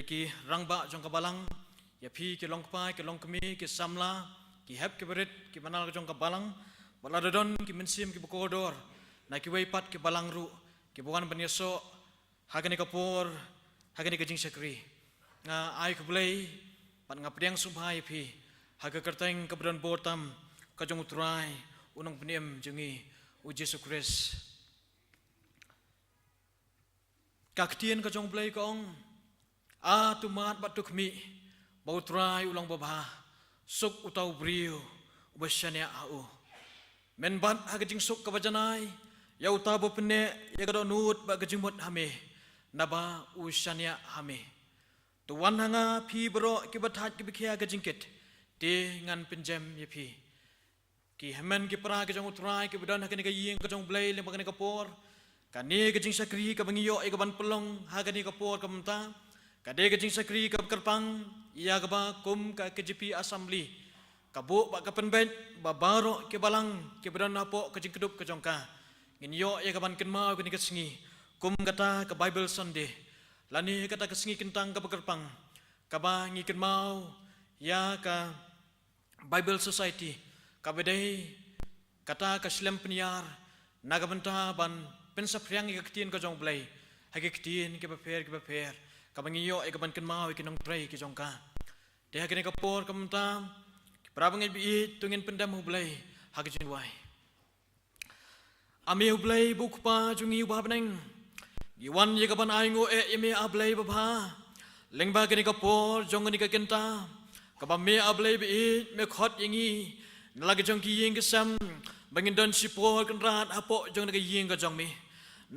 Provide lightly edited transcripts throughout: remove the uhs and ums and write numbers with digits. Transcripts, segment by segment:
ki rangba jong kabalang ya pi ki long pai ki long kemi ki samla ki hep ki berit ki manal jong kabalang baladon ki mensim ki bukodor na ki weipat ki balang ru ki bukan penyeso hagani kapur hagani kajing sakri nga ai kublai pat nga pediang subhai pi haga kerteng keberan botam kajong utrai unang peniem jengi u Yesus Kristus kaktien kajong blai kong tumat batuk mi bau trai ulang babha suk utau brio ubashania au menbat hagajing suk kabajanai ya utabo pene ya gado nut ba gajing mot hame naba ushania hame tuan hanga pi bro ki bathat ki bikhia gajing kit te ngan penjem ye pi ki hemen ki pra gajong utrai ki badan hakani ka ying gajong blai le bagani kapor kani gajing sakri ka bangiyo e gaban pelong hagani kapor kamta kade gajing sakri ka kerpang ia gaba kum ka KJP assembly kabuk ba ka penbet babaro ke balang ke badan hapo kajing kedup ka jongka nginyo ia gaban kenma gani ka singi kum kata ka Bible Sunday lani kata ka singi kentang ka kerpang ka ba ngi kenmau ya ka Bible Society ka bedai kata ka Islam peniar naga benta ban pensapriang ka ketien ka jong blai hage ketien ke beper kabangiyo ay kaban kenmau ikinong pray kijongka deha kini kapor kamta prabang ibi tungin pendam hublay hagijin wai ami hublay bukpa jungi ubabneng giwan ye kaban aingo imi ablay babha lengba kini kapor jongani ka kenta kabame ablay bi me khot yingi nalagi jongki ying kesam bangin don sipor kenrat hapo jong naga ying ka jongmi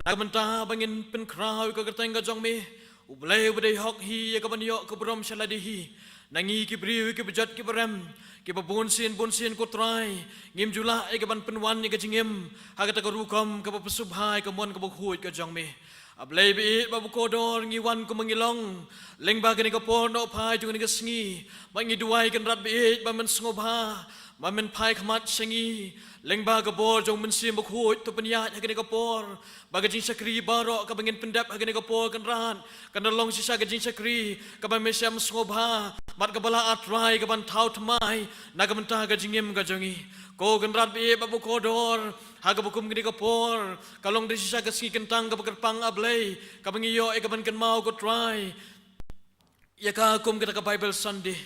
nagmenta bangin pen kraw ka kerteng ka jongmi ublay ubday hok hi ya kaban yo kubrom shaladihi nangi ki briwi ki bejat ki baram ki babunsin ko try ngim jula ay kaban penwan ni kajingim hagata ka rukom ka papasubhay ka mon ka bukhuy ka jangme ablay bi babukodor ngiwan ko mangilong lengba gani ka porno phai jung ni ka sngi bangi duway kan rat bi ba man sngoba mamen pai khamat sengi lengba ka bor jong mensim bukhuy to panyat hagani ka por bagajing sakri baro ka bangin pendap hagani ka por kan ran kan long sisa gajing sakri ka ba mesam sngoba mat ka bala atrai ka ban thau thmai nagamenta gajingim gajongi ko kan rat bi babu kodor haga bukum gini ka por kalong de sisa ka singi kentang ka pakerpang ablay ka bangiyo e ka ban kan mau ko try ya ka kum kita ka Bible Sunday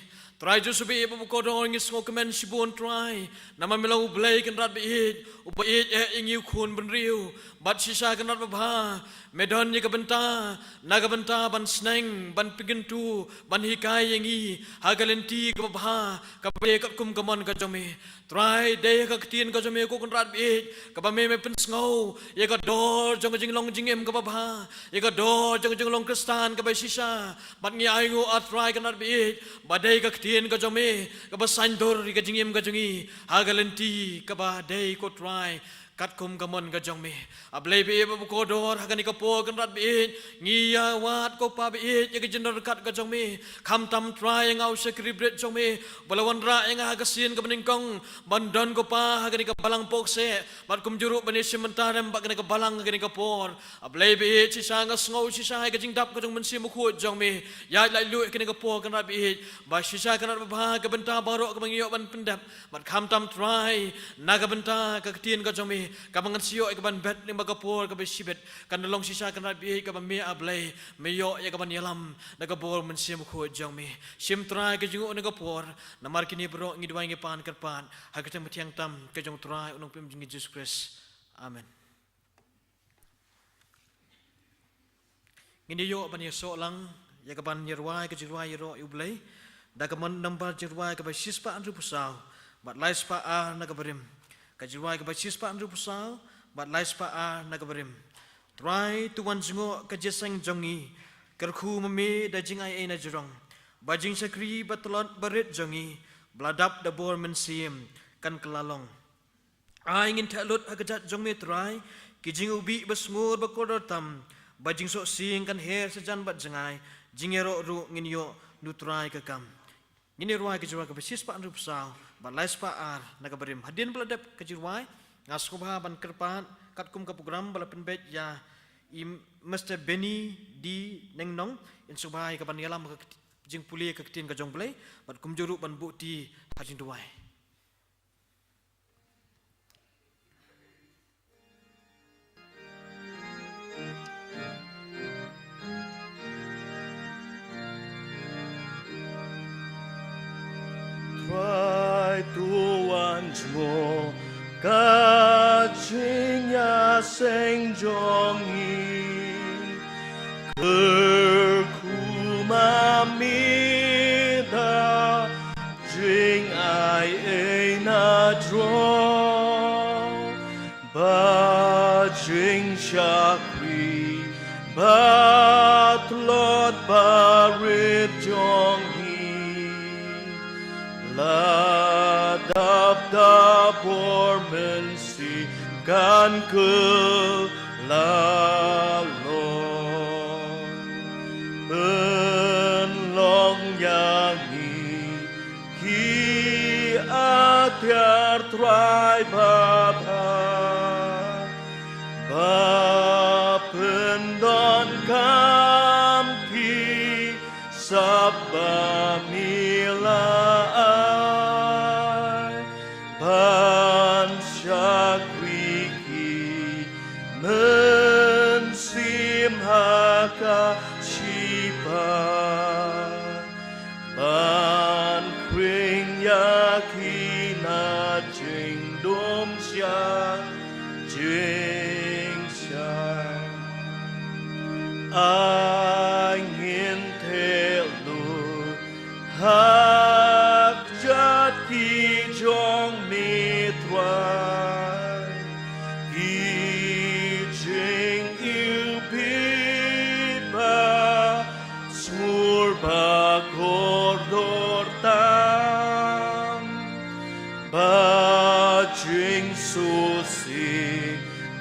try jo subi ibu ko dong ngis ngo kemen sibun try nama milau blay kan rat biit ubaid ingiu khun benriu bat sisa kan rat babha medon ye kabenta naga benta ban sneng ban pigintu ban hikai yangi hagalenti ka babha ka be ka kum kamon ka jome try de ka ktien ka jome ko kan rat biit ka ba me pen sngo ye ka dor jong jing long jingem ka babha ye ka dor jong long kristan ka ba sisa bat ngi aingo at try kan rat biit badai ka ktien ka jome ka ba sandor ka jingem ka jongi hagalenti ka ba dei ko try kat kum kamon ka jongme ablay bi ba ko dor hagani ka po kan rat bi ngiya wat ko pa bi ye ka jendor kat ka jongme kham tam try ngau sekrebret jongme balawan ra nga hagasin ka beningkong bandon ko pa hagani ka balang pokse bat kum juru bani sementarem ba ka balang hagani ka por ablay bi chi sanga ngau chi sa ka jingdap ka jong mensi mu khut jongme ya lai lu ka ka po kan rat bi ba chi sa kan rat ba ka benta baro ka bangiyo ban pendap bat kham tam try naga benta ka ktien ka jongme kabangan siyo ay kaban bet ling magapor kabay sibet kanalong sisa kanat bihay kaban may ablay mayo ay kaban yalam nagapor man siya mukho jang may simtray kajungo nagapor na markini bro ngidway ngipan karpan hagitang matiyang tam kajung tray unong pimjing Jesus Christ Amen. Nginiyo ban yeso lang ya kaban yerway kajirway yero ublay dagaman nambar jirway kabay sispa andru pusaw bat lais pa nagabarim kajirway ka basis pa andru pusal bat lais pa nagabarim try tuwan jungo kajesang jongi kerku mami da jingay ay na jurong bajing sakri batlot barit jongi bladap da bor mensim kan kelalong ay ngin talut agajat jongmi try kijing ubi basmur bakodor tam bajing sok sing kan her sejan bat jengay jingero ru nginyo nutray kakam ngini ruay kajirway ka basis pa andru pusal balais pa nagabarim hadin beladap kajirway ngaskubha ban kerpan katkum ka program balapen bet ya i Mr. Benny di neng nong in subai ka ban yalam ka jing puli ka tin ka jong play bat kum juru ban bu ti hajing duai Try to once more catching ya sing jong yi kumamida jing ai a na draw ba jing shakri ba lord ba rit jong La dap da bormen si gan ke la long ben long yang ni ki atiar trai ba pendon kam pi sabba mila Haka Shiba Ban Kring Yakina Jing Dom Xia Jing Xia Angin Telu Hak Jat Ki Jong Mitwai Ki Jing Ba kordor tam ba jing susi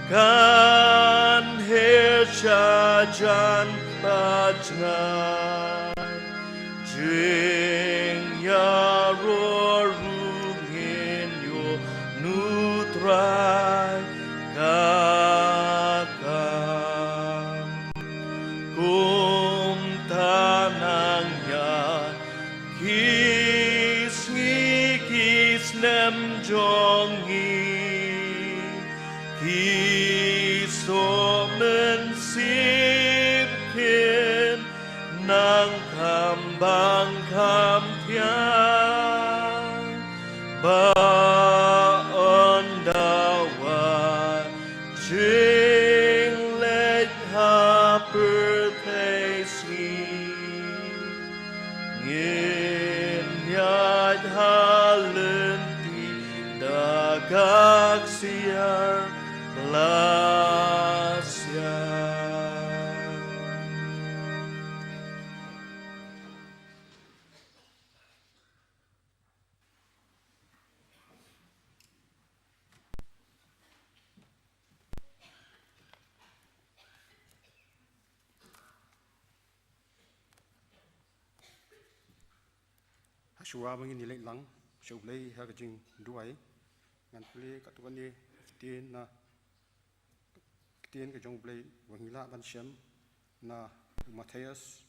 kan he cha jan ba jnai jing ya ro rungin yo nutrai nem jong yi ki so men sim kin nang kam bang kam tiang ba on da wa jing let ha per pe si ngin yad ha Gaxiar Blasya Shua bangin nilai lang, shublay hagajing duai, ngan play katuan ni tien ke jong play wangila ban shem na Matthias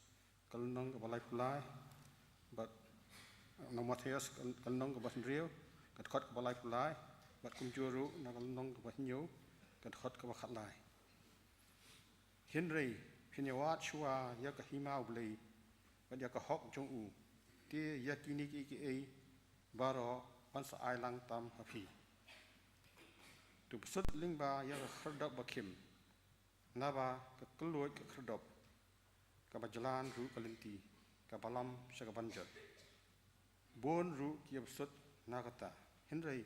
kalnong ke balai pulai, but na Matthias kalnong ke bahan rio, kat kot ke balai pulai, but kumjuru na kalnong ke bahan nyu, kat kot ke bakat lai. Henry pinyawat shua ya ke himau play, but ya ke hok jong u. Dia yakini ki baro pansa ailang tam api tu besut lingba ya kherdap bakim naba ke keluat ke kherdap ke bajalan ru kalinti ke balam sagabanjat bon ru ki besut na kata Henry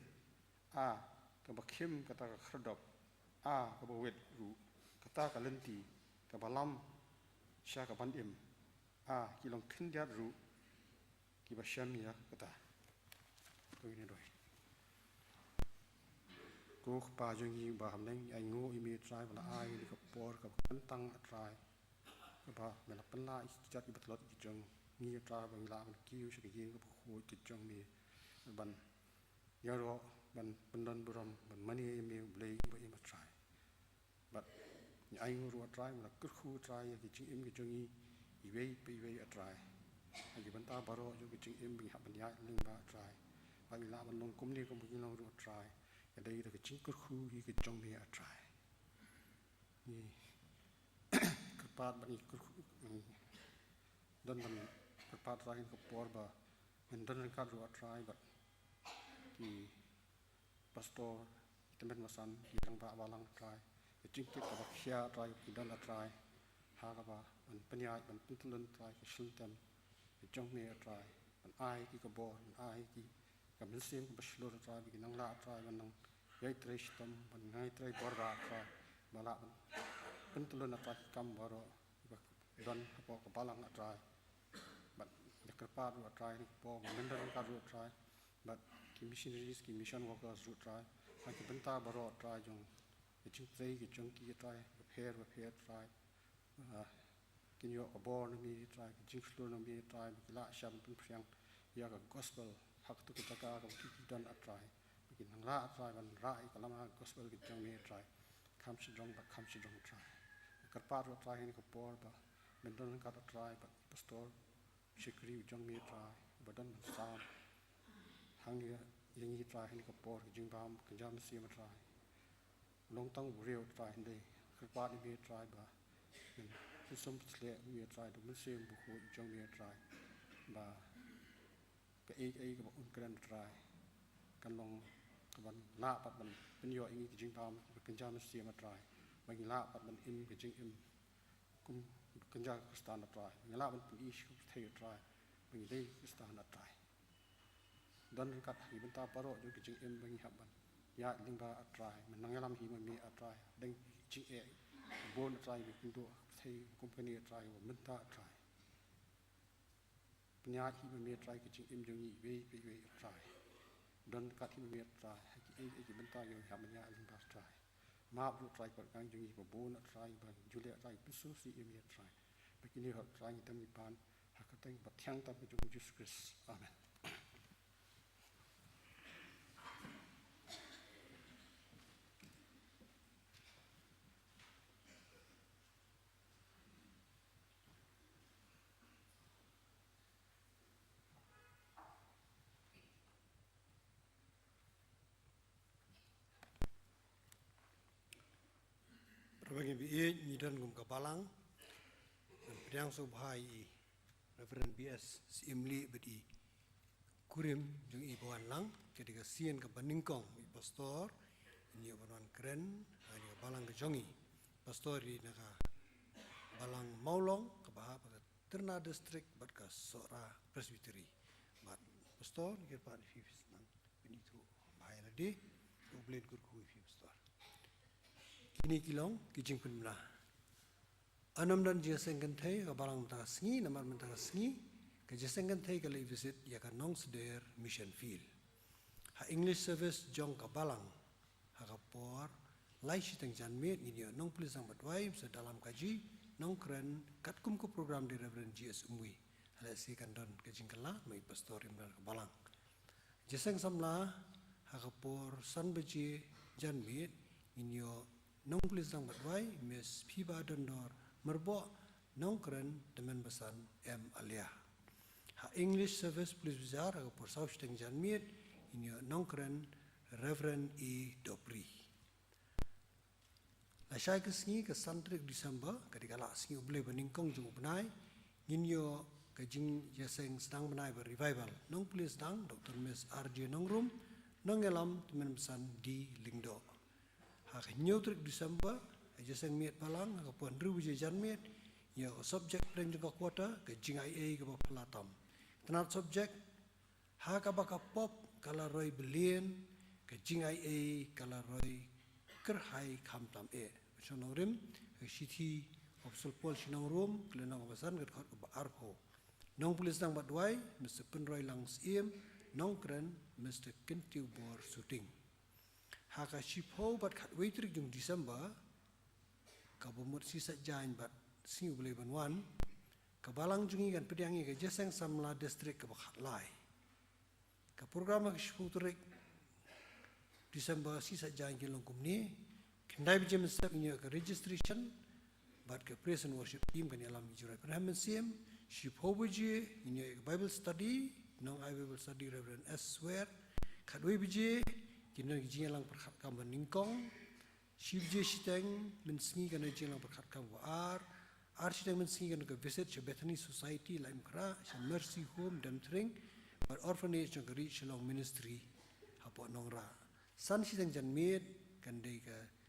a ke bakim kata ke kherdap a ke bawet ru kata kalinti ke balam sagabandim a kilong kindiat ru Kiba Shem ya kata, kau ini doy. Kau pajungi bahamneng, aingo imi try bala ai di kapor kap kentang try, kapa mela penla isjat ibat lot kijong ni try bangla kiu sekiji kap kau kijong ni ban yaro ban pendon buram ban mani imi blay ba imi try, but ai nguru atrai mà cứ khu atrai cái chính em cái chung y iwei atrai ai cái banta baro jo cái chính em bị hấp banya linh ba atrai ai la ban nong kum ni kum cái nong ru atrai cái đây là cái chính cứ khu cái chung ni atrai ni cái part ban cứ dan ban cái part atrai cái por ba mình dan cái ru atrai ba thì pastor temen masan yang ba balang atrai chính cái các bác xia trai cái đơn là trai ha các bạn mình bên nhà mình tin tưởng trai cái sinh tem trong nghề trai mình ai cái bò mình ai cái mình xem cái bác lô trai cái năng lạ trai mình năng gây trai tâm mình ngay trai bò ra trai mà lạ mình tin tưởng là trai cam bò rồi đơn bò cái balang trai mình cái pa rồi trai bò mình đơn cái rồi trai mình cái missionaries cái mission workers rồi trai cái bên ta bò rồi trai trong cái chung trai cái chung kia trai cái pair trai cái nhọ cái bò nó mi trai cái chung slow nó mi trai cái lạ xem bên phiang ya cái gospel học tu cái taka cái kiki dan trai cái năng lạ trai ban rai cái lama gospel cái chung mi trai kham si dong trai cái part của trai này cái bò ba mình don cái trai ba pastor shikri chung mi trai ba dan sam hang ni yang ni trai này cái bò cái chung bam cái jam si ma trai long tang real try đây cái part này try ba mình sống sle we try to mình xem bu khu trong we try ba cái cái bọn cần try cần long cái bạn lạ bắt mình bên yo ini cái chính tham cái jam xem mà try mình lạ bắt mình in cái chính in cũng cái jam cái standard try mình lạ mình cũng issue thay try mình đây cái standard try dan kat hi benta paro jo cái chính in mình học bạn ya linh ba atrai mình năng làm hi mình mi atrai đinh chị e bon atrai bị kinh độ thay company atrai và mình ta atrai nhà hi mình mi atrai cái chị em jo nhị về atrai dan kat hi mình mi atrai cái mình ta yo ha mình ya linh ba atrai ma bu atrai còn càng jo nhị và bon atrai và julia atrai biết số si em mi atrai bây giờ họ atrai tâm mi ban ha cái tên bát thiang tâm của Jesus Christ amen. Bagi BA Nidan Gum Kapalang Pedang Subhai Reverend BS Simli Bedi Kurim Jung Ibuan Lang ketika sien ke Baningkong pastor ini Ibuan Keren ini Balang ke Jongi pastor di naga Balang Maulong ke Bahab ke Terna District bat ke Sora Presbytery bat pastor ni ke Pak Fifis nang benitu bahaya lagi ublen kurku pastor kini kilong kijing penmula anam dan jasengkan thai ke balang mentara sengi namar mentara sengi ke jasengkan thai ke visit ya kan nong seder mission field ha English service jong ke balang ha kapor lai siteng janmet ini nong pulisang batwai sedalam kaji nong keren katkum ke program di Reverend GS Umwi hala si kandon kijing kala mai pastor imran ke balang jaseng samla ha kapor san beji janmet ini nong pulisang batwai Miss Piba Dondor merbo nong keren teman besan M Alia ha English service pulis bizar aga por saus teng janmiet ini nong keren Reverend E Dobri la shai ke singi ke santrik Disember ketika la singi uble beningkong jung benai nginyo ke jing yaseng sedang benai ber revival nong pulis dang Dr. Miss RJ Nongrum nong elam teman besan di Lingdo hak nyotrik Disember aja sang miet palang ke puan ru je jan miet ya subjek plan juga kuota ke jing IA ke pelatam tenat subjek ha ka baka pop kala roi belien ke jing IA kala roi kerhai khamtam e sonorim ke city of sulpol sinong room klenang basan ke khot ke arko nong pulis nang badwai Mr. Penroy langs iem nong kren Mr. Kentiu bor shooting haka shipho bat khat waitrik jung December kabumut sisa jain bat singu boleh banwan kabalang jungi kan pediangi ke jaseng samla district ke bakhat lai ka program ke shipho turik December sisa jain ke longkum ni Kendai bijam step inyo ke registration, but ke praise and worship team kan alam ijurai. Perhamen siem, ship hobeje inyo ke Bible study, nong I Bible study Reverend S. Swear, kadoi bije, kino kijing alang perkat kam ningkong, ship je shiteng mensingi kan kijing alang perkat kam war, shiteng mensingi kan ke visit ke Bethany Society, Laim Kra, Mercy Home dan Tring, but orphanage yang ke reach along ministry, hapo nongra. San shiteng jan made kan dei ke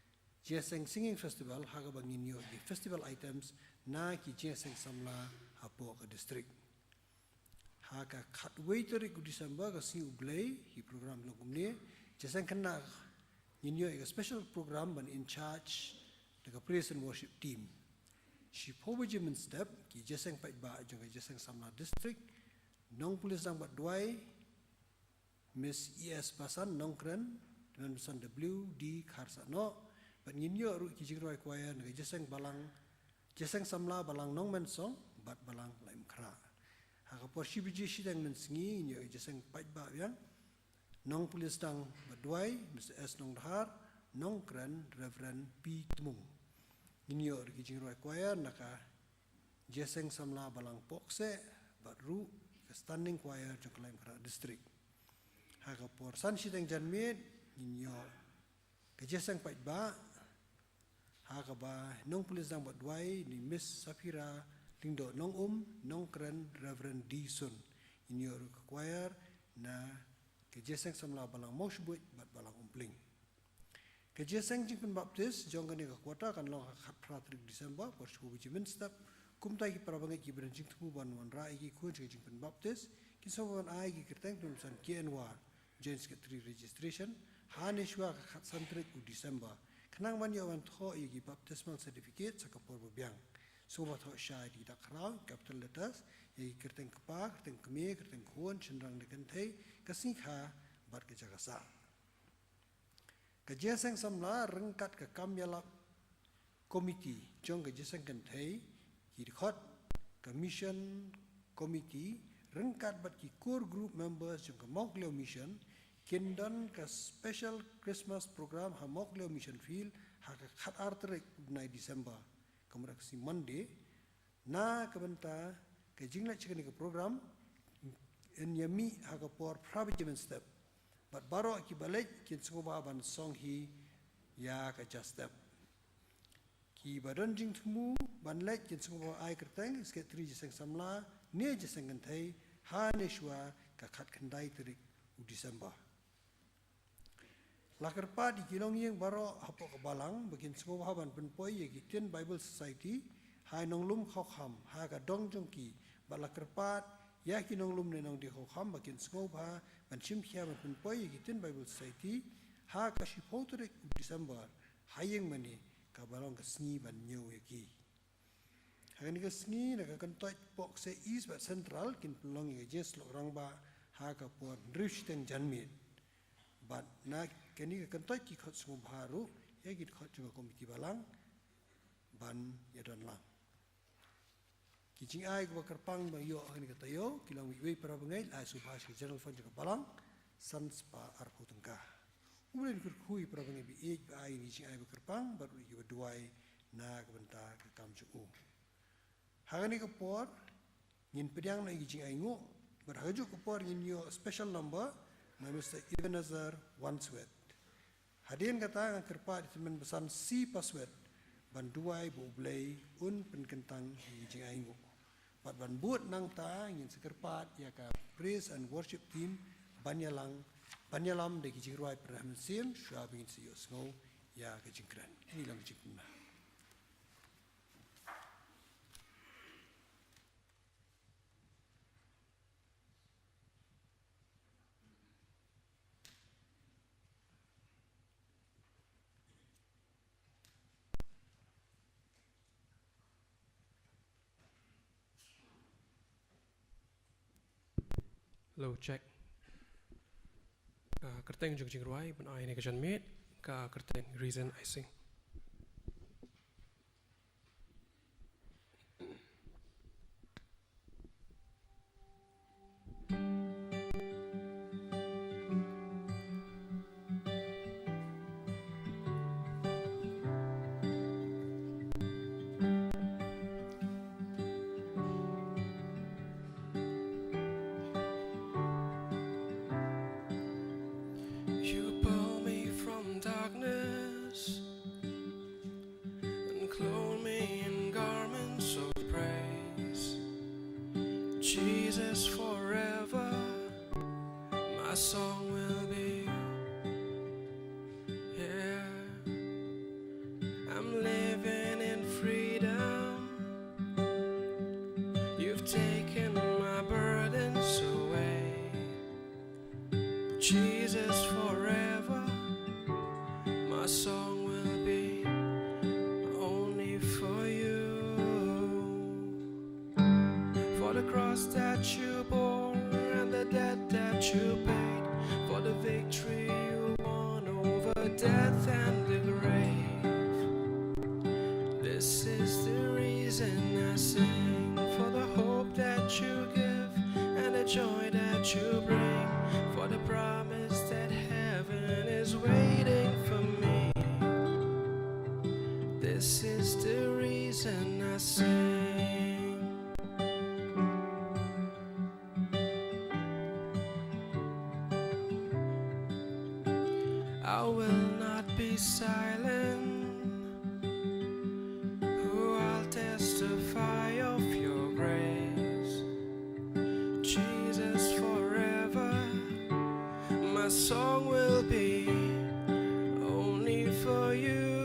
Jeseng Singing Festival haga bangin yo di festival items na ki Jeseng samla hapo ke district. Haga kat waiter ku December ke si ublay hi program logumne Jeseng kena nginyo a special program ban in charge the praise and worship team. Shi pobejimen step ki Jeseng pai ba jong Jeseng samla district nong pulis dang bat duai Miss ES Basan nongkren dengan pesan WD Karsano. But nginyo ru ki jingroi kwaya ngai Jeseng balang Jeseng samla balang nong mensong bat balang Laim Kra. Haka por shibiji shidang mensingi nyo Jeseng pai ba yang nong pulis dang badwai Mr. S nong dhar nong kren Reverend P Tumung. Nginyo ru ki jingroi kwaya naka Jeseng samla balang pokse bat ru ke standing choir jong Laim Kra district. Haka por san shidang janmit nginyo ke Jeseng pai ba haka ba nong pulis dang bat duai ni Miss Safira Lingdo nong nong keren Reverend D Sun in your choir na ke Jeseng samla balang moshbuit bat balang umpling ke Jeseng jingpen baptis jong kani ka kwata kan long khat pratrik December por shu bijimen step kum tai ki parabangai ki branching tu ban wan rai ki kun jingpen baptis ki soban ai ki kerteng tum san kienwa James ke 3 registration haneshwa ka khat santrik u December Kenang man yawan tho igi baptismal certificate sa kapor biang. Soba tho syai di dakrau capital letters igi kerteng kepa, kerteng keme, kerteng kuon, cenderang dekentei, kasingha bar ke jagasa. Ke Jeseng samla rengkat ke kamyalap committee jong ke Jeseng kentei ki dikhot ke mission committee rengkat bat ki core group members jong ke Mokleo mission Kindan ke special Christmas program ha Mokleo mission field ha ke khat artrek nai December kemudian si Monday na kebenta ke jingla cikani ke program en yami ha ke por provision step but baro ki balik kin sungoba ban song hi ya ke just step ki badan jing thumu ban lek kin sungoba ai kerteng ske 3 Jeseng samla ne Jeseng kentai ha neshwa ka khat khandai terik u December Lakarpa di kilong yang baro hapo kebalang bagian semua haban penpoi yagi Tian Bible Society hai nong lum khokham ha ka dong jongki ba lakarpa ya ki nong lum ne nong di khokham bagian semua ba ban chim khia ban penpoi yagi Tian Bible Society ha ka shipotrek December hayeng mani ka balong ka sngi ban nyew yagi ha ni ka sngi na ka kantoit pok se east ba central kin pelong yagi jes lo rang ba ha ka pon drishten janmit but na kini kantoy ki khot sum baru ya git khot juga komiti balang ban yadan lang ki jing ai ko kerpang ba yo ani kata yo kilang wi para bangai la subhas ki general fund juga balang sans pa arpu tengka ulen kur kui para bangai bi e ai ni jing ai ba kerpang baru ki duai na ka benta ka kam chu hagani ka por ngin pedang na ki jing ai ngo berhaju ka por ngin yo special number na Mr. Ebenezer Wanswet. Hadirin kata ang kerpa di teman besan si paswet ban duai bu blay un penkentang di jing aingu. Pat ban buat nang ta ngin sekerpat ya ka praise and worship team banyalam de jing ruai perahman sim syua bingin siyo sngau ya ka jingkran. Ini lang jingkuna. Hello, check. Kerteng jung jing ruai ban ai ne ka janmit ka kerteng reason I sing. Jesus forever, my song will be. Yeah, I'm living in freedom. You've taken my burdens away. Jesus forever, my song will be only for you. For the cross that you bore and the debt that you paid, for the victory you won over death and the grave. This is the reason I sing, for the hope that you give and the joy that you bring, for the promise that heaven is waiting for me. This is the reason I sing. I will not be silent, who I'll testify of your grace. Jesus forever, my song will be only for you.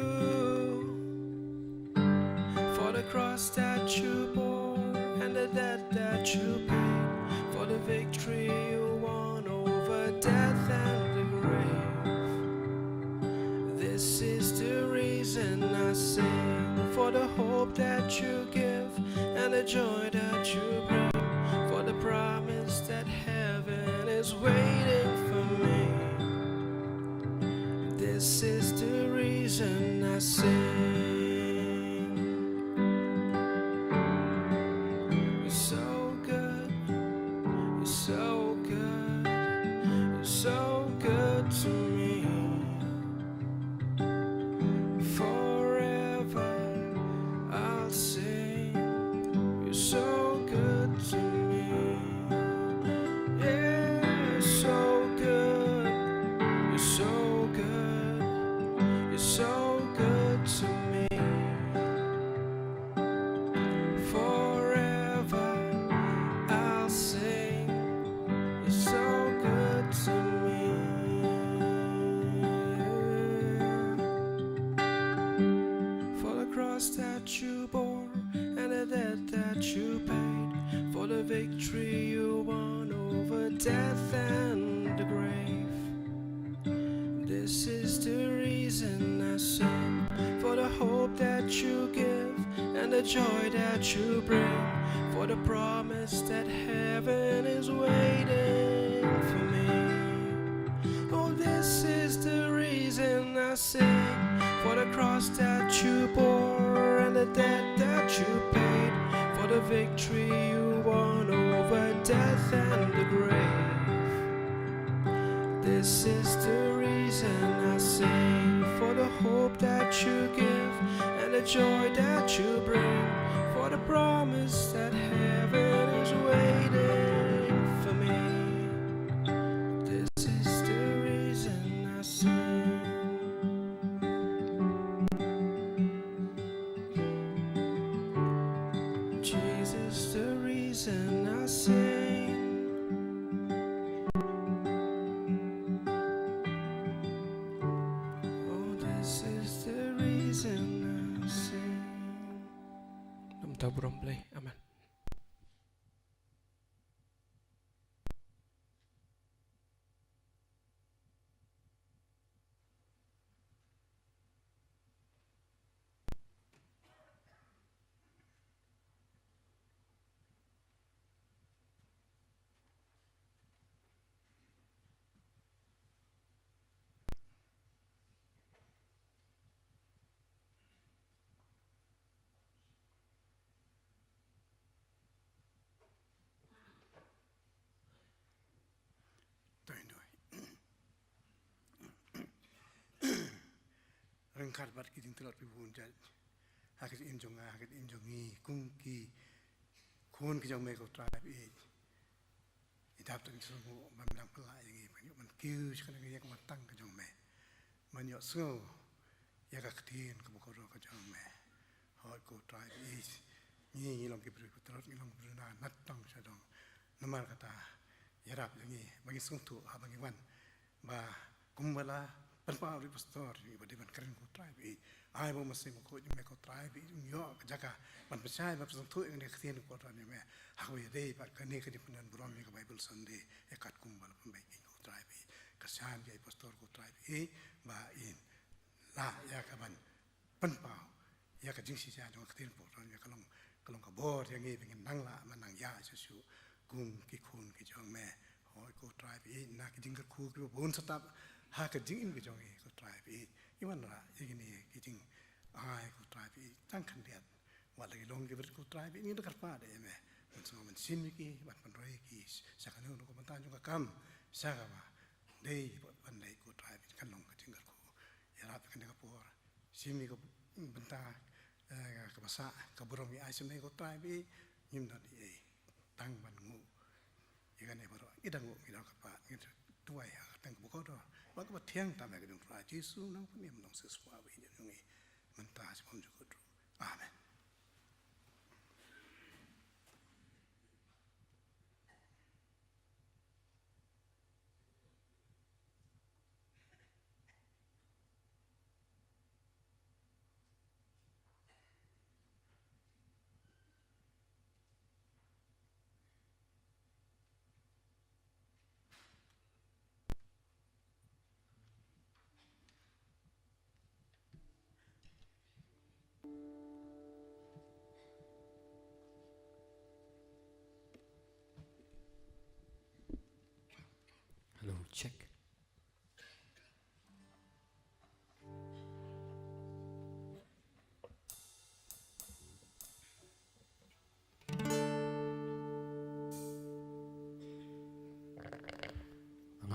For the cross that you bore and the debt that you paid, for the victory you won over death and the grave. This is the reason I sing, for the hope that you give and the joy that you bring, for the promise that heaven is waiting for me. This is the reason I sing. You're so good, you're so good, you're so good to me. Forever I'll sing, you're so good to me. Yeah, you're so good, you're so good, you're so good to me. Forever I'll sing, you're so good to me. For the cross that you bore and the debt that you paid, for the victory you won over death and the grave. This is the reason I sing, for the hope that you give and the joy that you bring, for the promise that heaven is waiting for me. Oh, this is the reason I sing, for the cross that you bore and the debt that you paid, for the victory you won over death and the grave. This is the reason I sing, for the hope that you give and the joy that you bring, for the promise that heaven is waiting for me. This is the reason I sing. Jesus, the reason I sing. Oh, this is the reason I sing. Nam ta buram play. Amen. Rengkar bat kiting telot pibun jat. Hakit injong hakit injongi kungki kun kijong me ko tribe e. Idap tan sungu mamlang pelai ngi panyo man kiu chkan ngi yak matang kijong me. Man yo sungu yak aktin ko ko ro kijong me. Hot ko tribe e. Ni long ki pru telot ngi long pru na nat tong sa dong. Namar kata yarap yang ini bagi sungtu bagi wan ba kumbala penpa ri pastor ni badi ban keren ko try bi ai bo masih ko jume ko try bi yo jaga ban pesai ba sungtu yang ni kesian ko try me hawe dei ba kani kadi punan buram ni Bible Sunday ekat kumbala pembaik ko try bi kasihan dia pastor ko try bi ba in la ya kaban penpa ya ka jingsi ja dong kesian ko try ya kalong ka bor yang ni pengin nang la manang ya susu gung ki khun ki jong me hoi ko try bi na ki jing ka khu ki bon satap ha ka jing in ki jong ko try bi iwan ra yini ki jing ai ko try bi tang kan dia wa lagi long ki ber ko try bi ni da kar pa de me so man sin ki ban pan roi ki sa kan no ko man tan jong ka kam sa ga ba dei ban dei ko try bi kan long ka jing ka khu ya ra kan ka por sin mi ko benta ka basa ka burom ai sim nei ko try bi nim da di tang ban ngu ikan ni baru idang ngu idang kapa itu dua ya tang buka doa waktu bertiang tamak idang doa Yesus nang punya menang sesuatu ini jungi mentah sebelum juga doa Amen. Hello, check.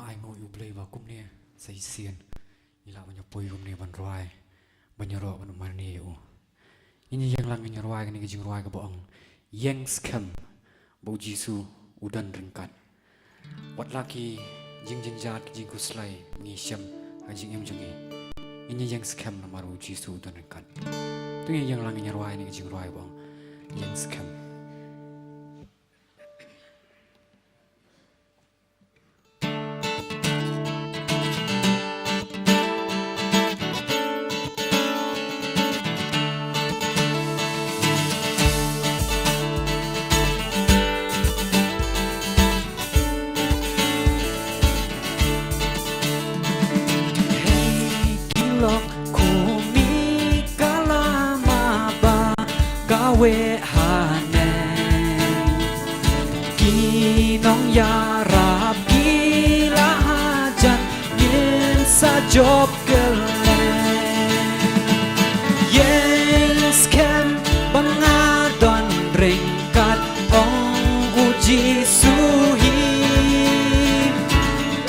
Ai ngồi u play vào cung nè, say xiên, như là banyak poi rum nè ban roai, banyak roh ban mana nè u. Ini yang lang banyak roai cái jing roai ke bohong, yang scam, bau Jisu udan ringkat. Wat laki jing jenjat jing kuslai ngi syam jing em jungi. Ini yang scam nama bau Jisu udan ringkat. Tu yang lang banyak roai jing roai bohong, yang scam. We hanen Kinong yarap gila hajan Yin sa job gelen Yes kem bangadon ringkat Ong uji suhi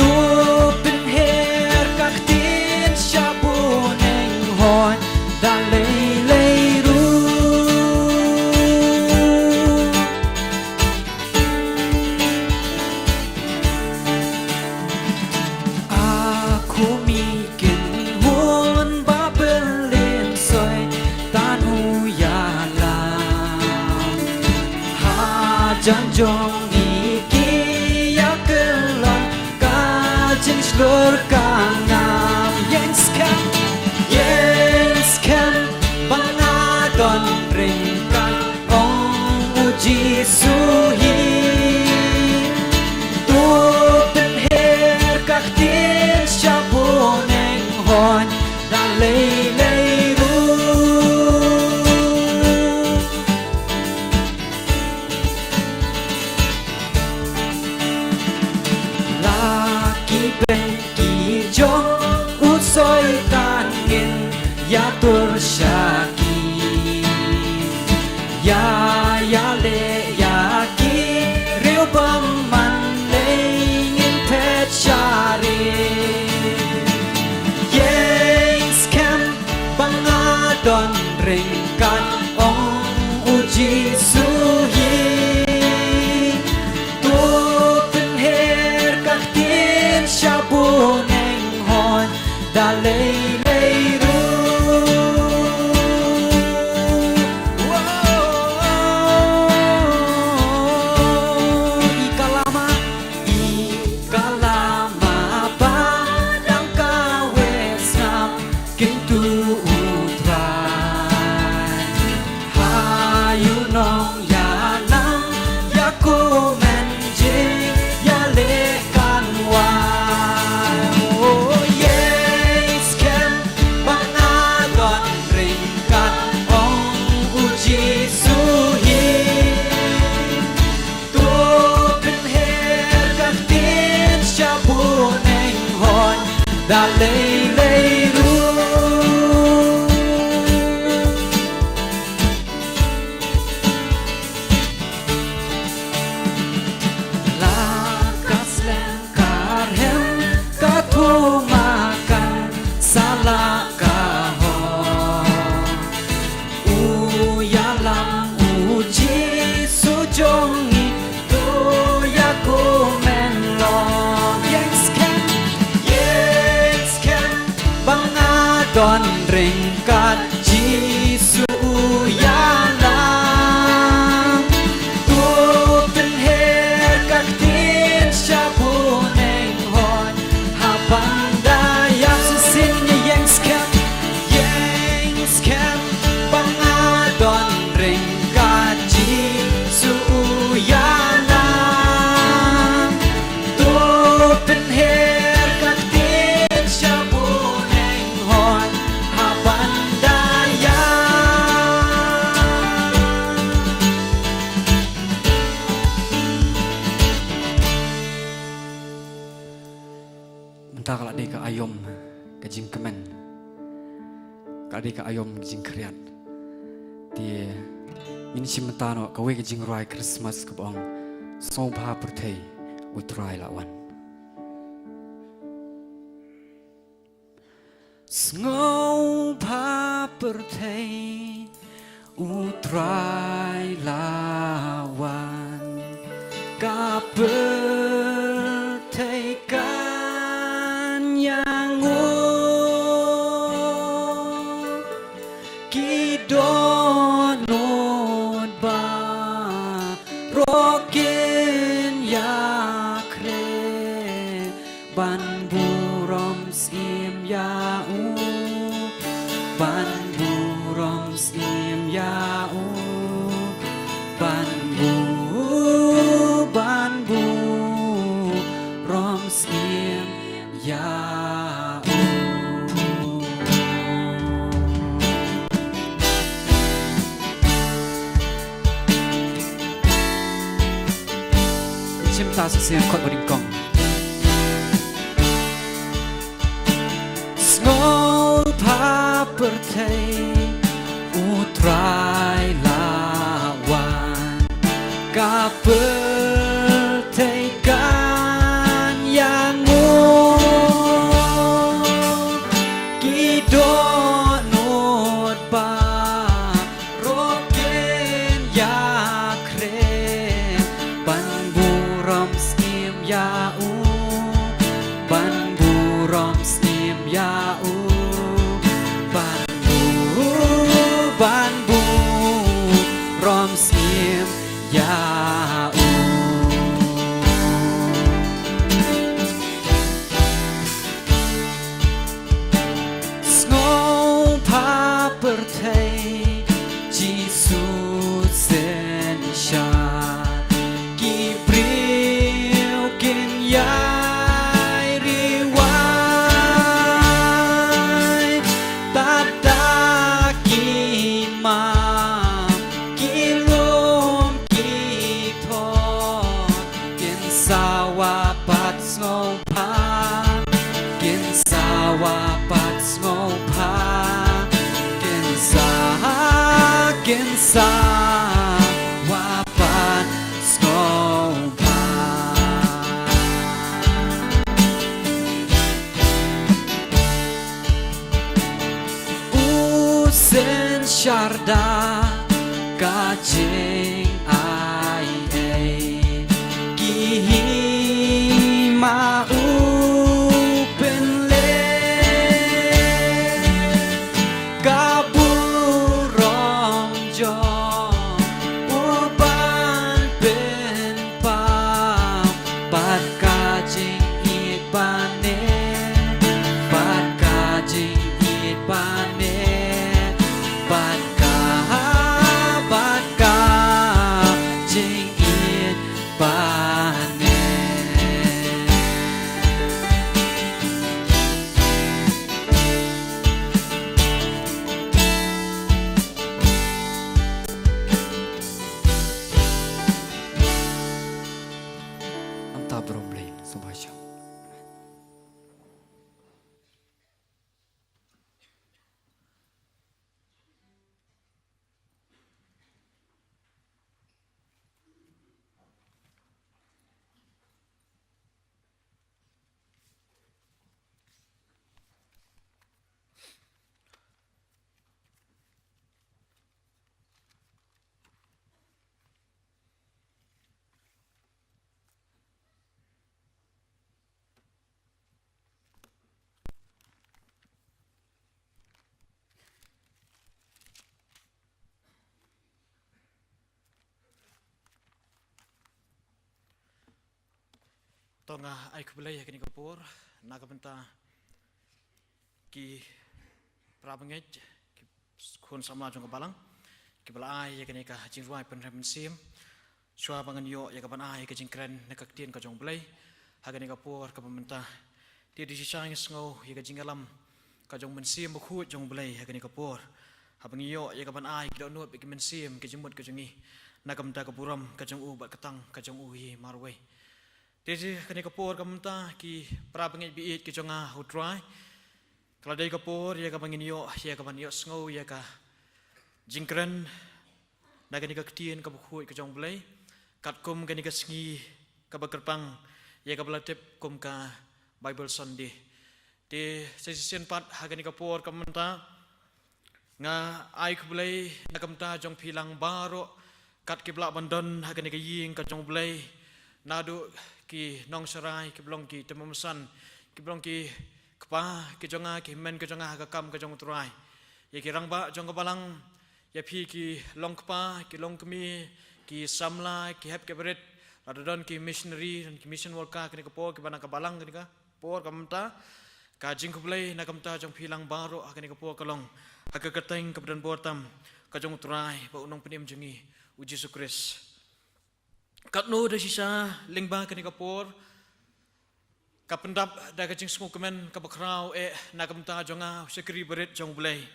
Tupin her kaktin syabuneng hon Dalay Janjong iki ya kelon kajin slur kanam yang scam bangadon ringkan ong uji suhi tupen her kaktin syabuneng hon dalay Soy tangin ya tursyaki ya le ya ki riu paman leingin pet syari yes kem bangadon ringkat ong uji suhi tupen her kaktin syabuneng hon dalay ru ikala đã lấy ru la kaslen karhem katu makan salah kaho uyalam uji sujongi tu yaku menlon yes can bangadon ringkat jisu uyalam tu penher kaktin syabuneng hon habandaya susinnya yes can bangadon ringkat jisu uyalam tu penher kaktin syabuneng hon habandaya mentah kalau dia ke ayom ke jing kemen kalau dia ke ayom ke jing kriat dia ini si mentah nak kawe ke jing rai Christmas ke bang sobha pertai utrai lawan Ngau pa pertai utrai lawan ka pertai kan yang kidonot ba rokin ya kre ban burom sim ya ban burom sim ya ban bu rom sim ya cinta sesiang kot beringkong Ngau pa pertai utrai lawan ka pertai kan yang kidonot ba roken ya kre ban buram skim ya ban buram skim ya ban bu rom sim ya Ngau pa pertai jisu sen sha ki priu kin yai riwai tata ki ma kilum ki tho kin sawa pat ngau pa kin sawa pat ngau pa kin sawa pat ngau pa usen syarda kajing ai kihi ma upen le kaburong jo uban pen pa pat kajing it bane pat kajing it bane pat kajing it bane Anta bromlin subhasham tonga ai kubelai kini kapur naga benta ki prabangej ki kun sama jong balang ki belai ya kini ka jing ruai pen rem sim sua bangan yo ya kapan ai ka jing kren na ka tien ka jong belai ha kini kapur ka benta ti di sisang sngo ya ka jing alam ka jong men sim bu jong belai ha kini kapur ha bangi yo ya kapan ai ki do not ki men sim ki jimut ka jongi na ka benta ka buram ka jong u bat katang ka jong u hi marwei Jadi kini kapur kamunta ki prabangit biit ki jonga hutrai. Kalau dari kapur ya kapangin yo ya kapan yo snow ya ka jingkren. Na kini ka ketien ka bukhui ka jong belai. Kat kum kini ka sengi ka bakerpang ya ka belatip kum ka Bible Sunday. Di sesi pat ha kini kapur kamunta nga ai ku belai na kamta jong pilang baro kat ki blak bandon ha kini ka ying ka jong belai. Nadu ki nong serai ki belong ki tememesan ki belong ki kepa ki jonga ki men ki jonga ka kam ka jong turai ya ki rangba jong ka balang ya pi ki long kepa ki long kemi ki samla ki hep ke beret radon ki missionary dan ki mission worker ki ko ki bana ka balang ki ka por kamta ka jing kublai na kamta jong pilang baro ki ko ka long ka keteng ka dan bortam ka jong turai ba unong penim jengi uji sukris Katno da sisa lingba kani kapor kapendap da kacing smokemen kabakrau na kamta jonga sekri berit jong belai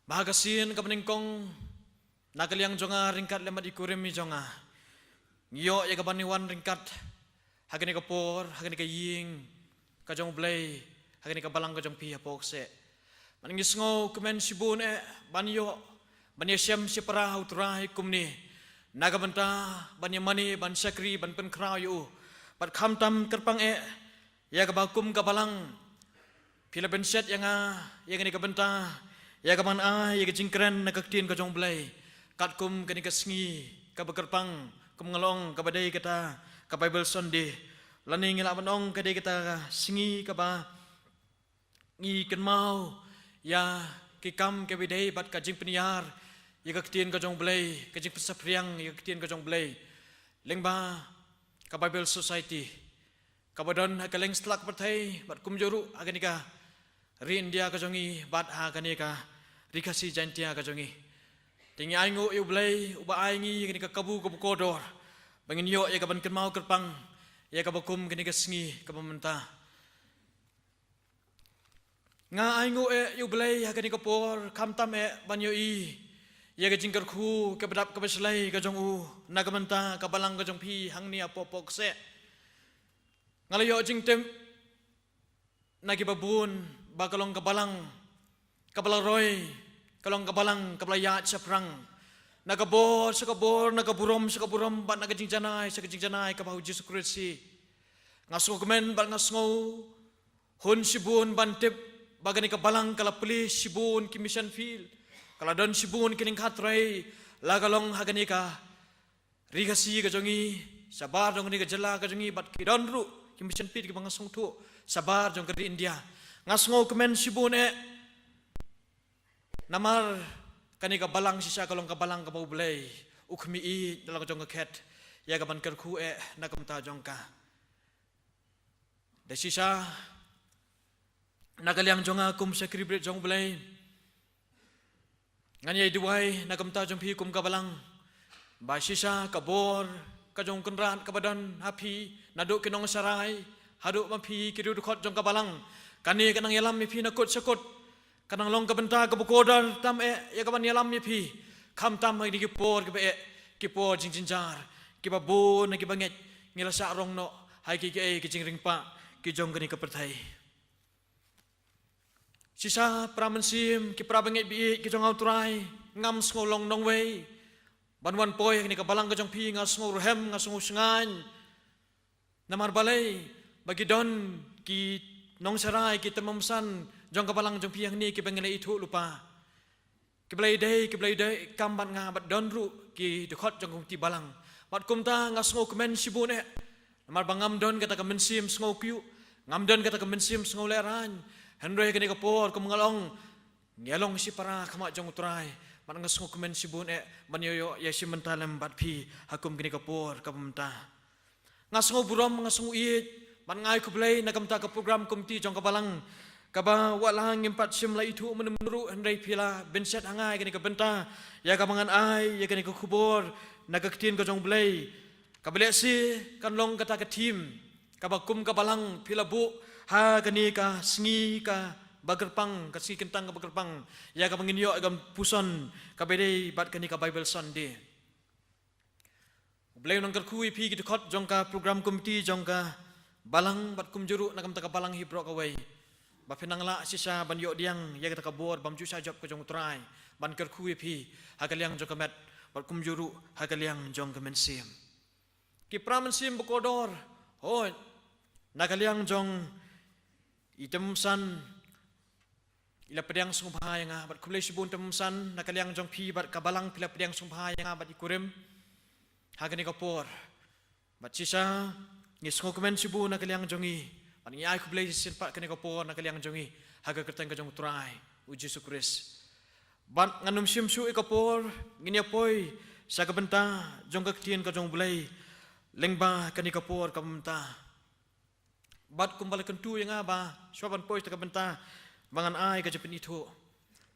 bahagasin kapeningkong nakaliang jonga ringkat lemat ikurim mi jonga ngiyo ya kabaniwan ringkat hagani kapor hagani kaying ka jong belai hagani kabalang ka jong pi hapokse maningis ngo kemen sibun banyo banyo syam sipara utrai kumni Naga benta ban yamani ban sakri ban pen krau yu bat kham tam kerpang ya ka bakum ka balang pila ben set yang ya ni ka benta ya ka ban ya ka jingkren na ka tin ka jong blai kat kum ka ni ka sngi ka bakerpang kum ngalong ka badai kata ka Bible Sunday laning ngila banong ka dei kita sngi ka ba ngi ken mau ya ki kam ke bidai bat ka jing peniar ya ketien ka jong belai ka jing pesapriang ya ketien ka jong belai lengba ka Bible Society ka badon ka leng stlak pertai bat kum joru agani ka ri India ka jongi bat ha kani ka rikasi jantia ka jongi tingi aingo yu belai uba aingi kani ka kabu ka kodor bangin yo ya ka ban ken mau kerpang ya ka bakum kani ka sngi ka pementa nga aingo yu belai ha kani ka por kam tam ban yo i ya ka jingkar khu ka badap ka baslai ka jong u na ka menta ka balang ka jong pi hang ni apopok se ngalayo jing tem na ki babun ba kalong ka balang roy kalong ka balang ka blaya chaprang na ka bor na ka burom ba na ka jing janai ka ba Jesus Christ ngaso kemen ba ngaso hun sibun bantep bagani ka balang kala pli sibun ki mission field Kalau don sibun kining katrai lagalong hagani ka rigasi ka jongi sabar jong ni ka jela ka jongi bat ki don ru ki mission pit ki bangasong tu sabar jong ka di India ngasngo kemen sibun namar kani ka balang sisa kalong ka balang ka bau belai ukmi i dalam jong ka ket ya ka ban ker khu na kam ta jong ka da sisa nagaliang jonga kum sakribret jong belai Nganyai duwai na kamta jong pi kum kabalang ba sisa kabor ka jong kenran ka badan hapi naduk kinong sarai haduk mapi kidu dukot jong kabalang kani kanang yalam mi pi nakut sakut kanang long ka benta ka bukodar tam ya kaban yalam mi pi kham tam hai di kipor ki por jing jinjar ki babu na ki banget ngilasa rong no hai ki ki jing ring pa ki jong kani ka perthai Sisa pramansim ki prabangit bi ki jong autorai ngam ngolong nong wei banwan poi ni ka balang ka jong pi ngas ngor hem ngas ngor sengan namar balai bagi don ki nong sarai ki temamsan jong ka balang jong pi yang ni ki bangena itu lupa ki blai dei kamban nga bat don ru ki dekhot jong ti balang bat kumta ngas ngor kemen sibun namar bangam don kata ka mensim ngau kyu ngam don kata ka mensim ngau leran Henry kini kapor kumengalong ngelong si para kamak jong utrai man ngasngo kemen sibun manyoyo ya si mentalem bat pi hakum kini kapor kapementa ngasngo buram ngasngo iit ban ngai ku blai na kamta ka program komiti jong ka balang ka ba walang impat sim la itu menuru hendai pila benset hangai kini ka benta ya ka mangan ai ya kini ka kubur na ka ketin ka jong blai ka blai si kan long kata ka tim ka ba kum ka balang pila bu ha kini ka sengi ka bagerpang ka si kentang ka bagerpang ya ka manginyo agam puson ka bede bat kini ka Bible Sunday blai nang ka kui pi ki khot jong ka program komiti jong ka balang bat kum juru na kam ta ka balang hibro ka wei ba penang la sisa ban yo diang ya ka bor bam ju sa job ka jong utrai ban ker khu pi ha ka liang jong ka met bat kum juru ha ka liang jong ka men sim ki pramen sim bukodor ho na ka liang jong item san ila pedang sumpah yang bat kulai sibun tem san na ka liang jong pi bat ka balang pila pedang sumpah yang bat ikurim ha ka ni ka por bat sisa ngis ngokumen sibu na ka liang jongi Pan ngiai ku blai sin pat kene ko por na kaliang jongi haga kerteng ka jong trai uji sukris. Ban nganum sim su e ka por nginia poi sa ka benta jong ka tien ka jong blai lengba kani ka por ka benta. Bat kumbal kentu yang aba swaban poi ka benta bangan ai ka jepin itu.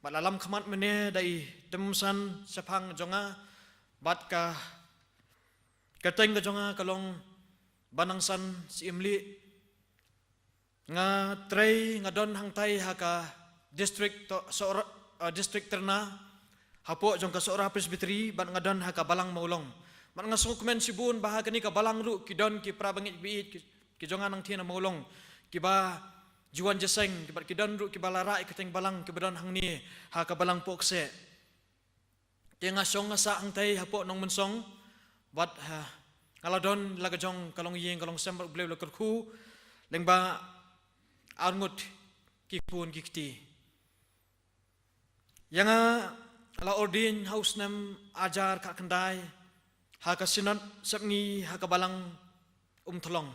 Bat lalam khamat mene dai demsan sapang jonga bat ka kerteng ka jonga kalong banangsan si imli nga tray nga don hang tay haka district to district terna hapo jong ka sora presbytery ban nga don haka balang maulong man nga sukmen sibun bahaga ni ka balang ru ki don ki prabangit biit ki jonga nang tiana maulong ki ba juan jeseng ki ba ki don ru ki balara ikateng balang ki badon hang ni haka balang pokse ki nga song nga sa hang tay hapo nong mensong bat ngaladon laga jong kalong yeng kalong sember bleu lo kerku lengba arngut kikpun kikti yang ala ordin haus nam ajar ka kendai ha ka sinat sapngi ha ka balang tholong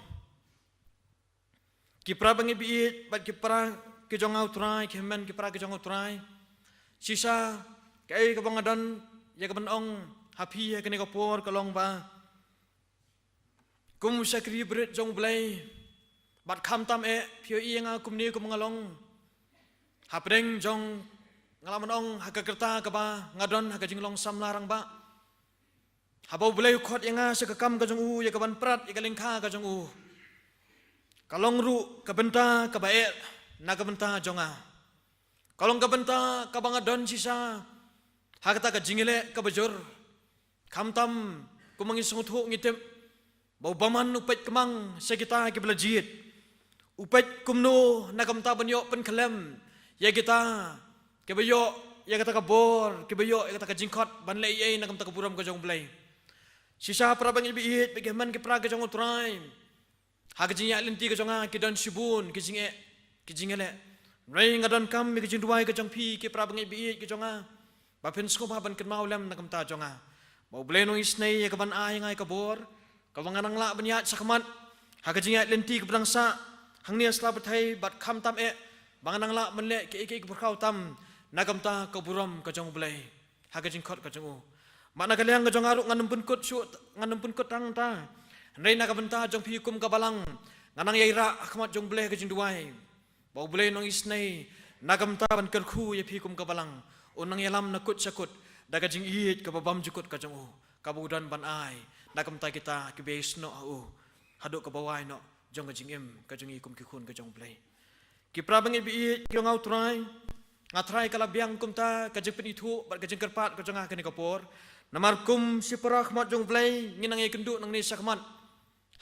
ki prabangi biit bat ki pra ki jong autrai ki men ki pra ki jong autrai sisa kai ka bangadon ya ka banong happy ya ka ni ka por kalong ba kum sakri bret jong blai bat kham tam e phio i nga kum ni kum ngalong hapreng jong ngalaman ong haka kerta ka ba ngadon haka jinglong sam larang ba habau bulai khot nga sa kakam ka jong u ya ka ban prat ya ka lengkha ka jong u kalong ru ka benta ka bae na ka benta jonga kalong ka benta ka bangadon sisa hakata ka jingile ka bajur kham tam kumangi sungthu ngitem bau baman upet kemang sekita ki belajit upet kumno nakamta banyo pen kelem ya kita ke bayo ya kata ka bor ke bayo ya kata ka jingkot ban le ai nakamta ka buram ka jong blai sisa prabang ibiit bagaimana ke praga jong utrai hak jinya lenti ka jonga ki dan sibun ki jingele rai ngadon kam ki jing duai ka jong pi ke prabang ibiit ki jonga ba pen sko ban ken maulam nakamta jonga bau blai no isnei ya ka ban ai ngai ka bor ka banganang la banyat sakmat hak jinya lenti ka bangsa hang ni asla bathai bat kham tam e banganang la menle ke ke berkhau tam nagamta ka buram ka jong blai ha ka jing khot ka jong mana kaliang ka jong aru nganum pun kut su nganum pun kut tang ta rei na ka benta jong pi kum ka balang nganang yaira akhmat jong blai ka jing duai bau blai nong isnei nagamta ban ker khu ye pi kum ka balang unang yalam na kut sakut daga jing iit ka babam jukut ka jong ka budan ban ai nagamta kita ki beis no haduk ka bawai no jong ka jing em ka jong ikum ki khun ka jong blai ki prabang bi ki ngau trai ngatrai kala biang kumta ka jing penitu bat ka jing kerpat ka jong ka ni kapor namar kum si parahmat jong blai nginang e kendu nang ni sakmat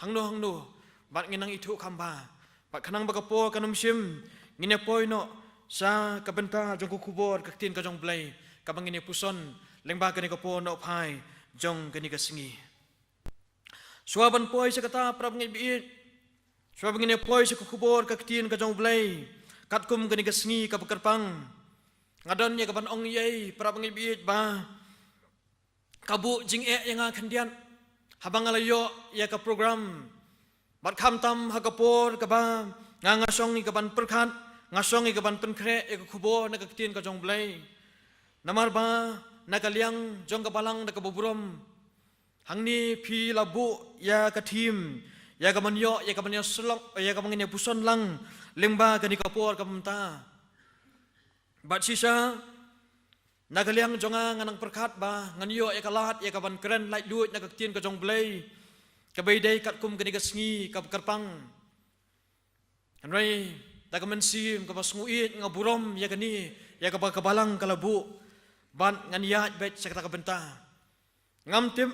hangno bat nginang itu khamba bat khanang ba kapor kanum sim ngine poi no sa ka benta jong ku kubor ka tin ka jong blai ka bangine puson lengba ka ni kapor no phai jong ka ni ka singi suaban poi sa kata prabang bi sebab begini poi se kubur ka ketin ka jong blai katkum ka ni ka sengi ka pekerpang ngadon ya ka ban ong yei pra bangi biit ba kabu jing e yang khandian habang alayo ya ka program bat kham tam ha ka por ka ba ngasong ni ka ban perkhat ngasong ni ka ban penkre ya ka kubur na ka ketin ka jong blai namar ba na ka liang jong ka balang na ka buburom hang ni phi labu ya ka tim ya ka man yo ya ka man yo slong ya ka man puson lang lengba ka ni kapor ka mta bat sisa nagaliang jonga nganang perkat ba ngan yo ya ka lat ya ka ban kren lai duit nak tien ka jong blai ka bai dai kat kum ka ni ka sngi ka karpang anrai ta ka man sim ka basnguit ngaburom ya ka ni ya ka ba kabalang kalabu ban ngan ya bet sakta ka benta ngam tim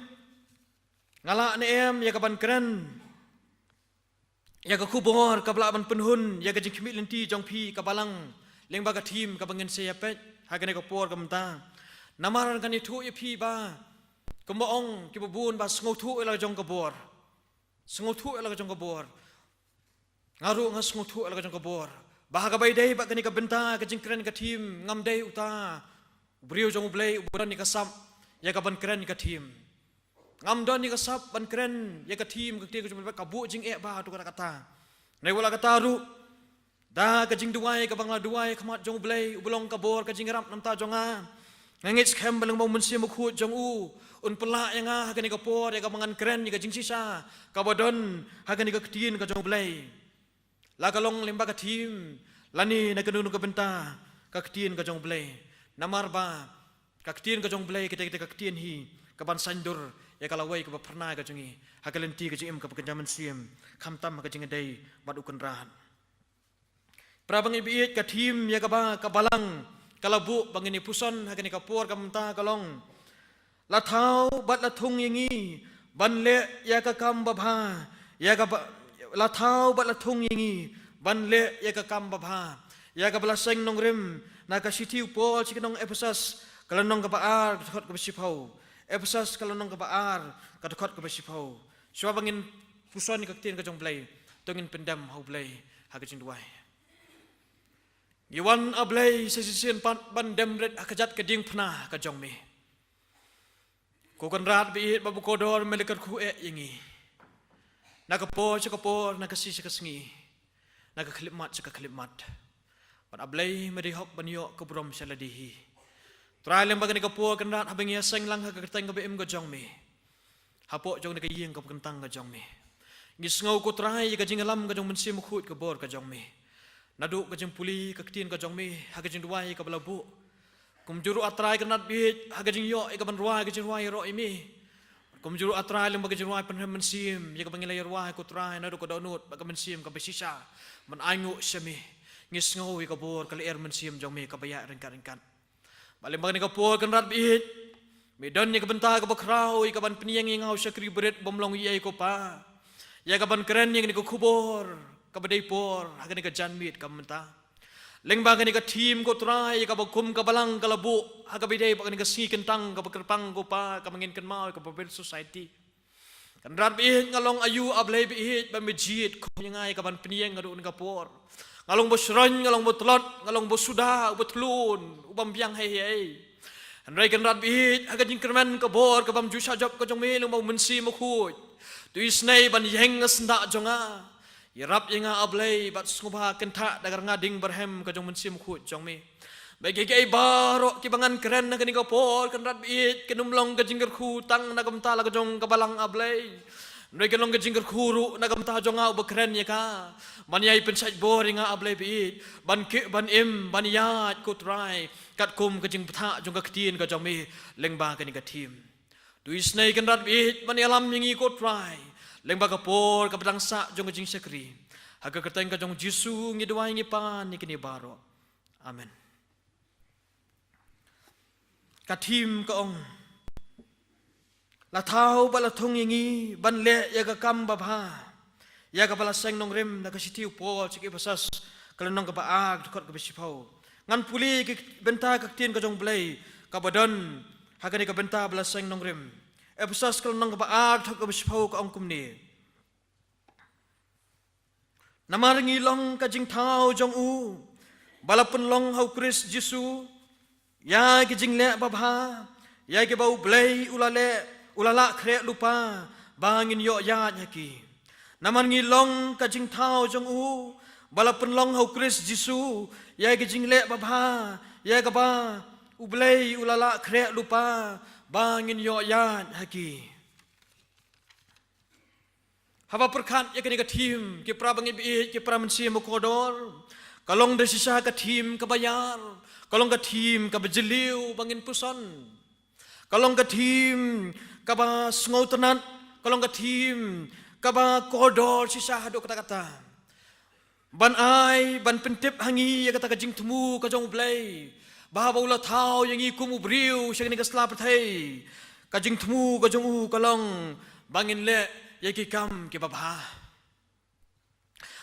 ngala ni ya ka ban kren ya ka kubor ka bla ban penhun ya ka jikmi lenti jong pi ka balang leng ba ka tim ka bangen se pet ha ka ne ka por ka mta namaran kan itu ya pi ba kumbaong ki bubun ba sngo thu la jong ka bor sngo thu la jong ka bor ngaru ngas sngo thu la jong ka bor ba ka bai dei ba ka ni ka benta ka jing kren ka tim ngam dei uta brio jong blai uburan ni ka sam ya ka ban kren ka tim ngam don ni ka sap ban kren ya ka tim ka ti ka jong ka bu jing e ba tu ka kata nei wala kata ru da ka jing duai ka bangla duai khamat jong blai ubulong ka bor ka jing ram nam ta jonga ngangit skam balang mau munsi mu khut jong u un pela yang ha ka ni ka por ya ka mangan kren ni ka jing sisa ka bodon ha ka ni ka tin ka jong blai la ka long lemba ka tim lani na ka nu ka benta ka tin ka jong blai namar ba ka tin ka jong blai kita ka tin hi ka ban sandur ya kalau wai ka pernah ka jongi ha ka lenti ka jing ka pekerjaan sim kham tam ka jing dai bad ukun rahan prabang ibiit ka tim ya ka ba ka balang kalabu bangini puson ha ka ni ka por ka mta kalong la thau bat la thung yingi ban le ya ka kam ba bha ya ka la thau bat la thung yingi ban le ya ka kam ba bha ya ka bala seng nong rim na ka sitiu pol sikinong Ephesus kalanong ka baar ka besipau Ephesus kalanong ka baar ka dekot ka besipau swa bangin puson ni ka tin ka jong blai tongin pendam hau blai ha ka jing duai Iwan ablay sa sisian ban demret akajat keding pna ka jong mi. Ko kan rat bi babu kodor melikat ku yingi. Nakapo sa kapor nakasi sa kasngi. Nakaklimat sa kaklimat. Ban ablay madihok banyo kabrom sa ladihi. Trailem bagan kapor kan rat habang yasang lang hagakatang kabim ka jong mi. Hapo jong nakaying kapkantang ka jong mi. Gisngaw ko try ka jing alam ka jong mensim khut ka bor ka jong mi. Naduk ka jeng puli ka ketin ka jong mi ha ka jeng duai ka balabu kum juru atrai ka nat bit ha ka jeng yo ka ban ruai ka jeng ruai ro imi kum juru atrai lem ba ka jeng ruai pen mensim ya ka bangilai ruai ko trai naduk ka donut ba ka mensim ka besisa man aingu semi ngis ngoi ka bor ka ler mensim jong mi ka baya rengkat balim ba ka por ka nat bit medan ni ka benta ka bakrau ka ban peniang ngau sakri berit bomlong ye ko pa ya ka ban keren ni ka kubor kabadai por hagani ka janmit ka menta lengba gani ka team ko try ka bakum ka balang ka labu hagabidai pa gani ka si kentang ka bakerpang ko pa ka mangin kan mau ka babel society kan rat bi ngalong ayu ablay bi ba mejit ko ngai ka ban peniang ngadu ka por ngalong bo sron ngalong bo tlot ngalong bo suda bo tlun ubam biang hei anrai kan rat bi hagajing kerman ka bor ka bam ju sajab ka jong me long bo mensi mo khut tu isnai ban yeng ngasnda jonga Yarap inga ablay bat sungba kenta dagar ngading berhem ka jong mensim khut jong mi. Bagi kay baro kibangan keren na kani kapor kan rat biit kinumlong ka jingger khutang na kamta la ka jong kabalang ablay. Noi kanong ka jingger khuru na kamta jong au bekeren ya ka. Manyai pensait boring nga ablay biit ban ki ban im ban yat ko try kat kum ka jing ptha jong ka ktin ka jong mi lengba kani ka tim. Tuis nei kan rat biit man alam yingi ko try. Lengba kapor kapedang sa jong jing sakri haga kerteng ka jong Jisu ngi duai ngi pan ni kini baro amen katim ka ong la thau bala thong yingi ban le ya ka kam ba bha ya ka bala seng nong rem na ka sitiu po chiki basas kalanong ka baag kot ka besipau ngan puli ki benta ka tin ka jong blai ka badan haga ni ka benta bala seng nong rem Ephesus kalau nang baag thak ka besipau ka ongkum ni namar ngilong ka jing thau jong u balapun long hau Chris Jisu ya ki jing le babha ya ki bau blai ulala kre lupa bangin yo ya nyaki namar ngilong ka jing thau jong u balapun long hau Chris Jisu ya ki jing le babha ya ka ba ublai ulala kre lupa bangin yo yan haki Haba perkat ya kini ke tim ke prabangi biit ke pramansi mokodor. Kalong dari sisa ke tim ke bayar. Kalong ke tim ke berjeliu bangin puson. Kalong ke tim ke ba sengau tenat. Kalong ke tim ke ba kodor sisa hadu kata-kata. Ban ai ban pentip hangi ya kata ke jing temu ke jong blai. Bahawa ulah tahu yang ikum ubriu syakini ke selap thai. Ke jing temu ke jong u kalong bangin le ya ki kam ki babha.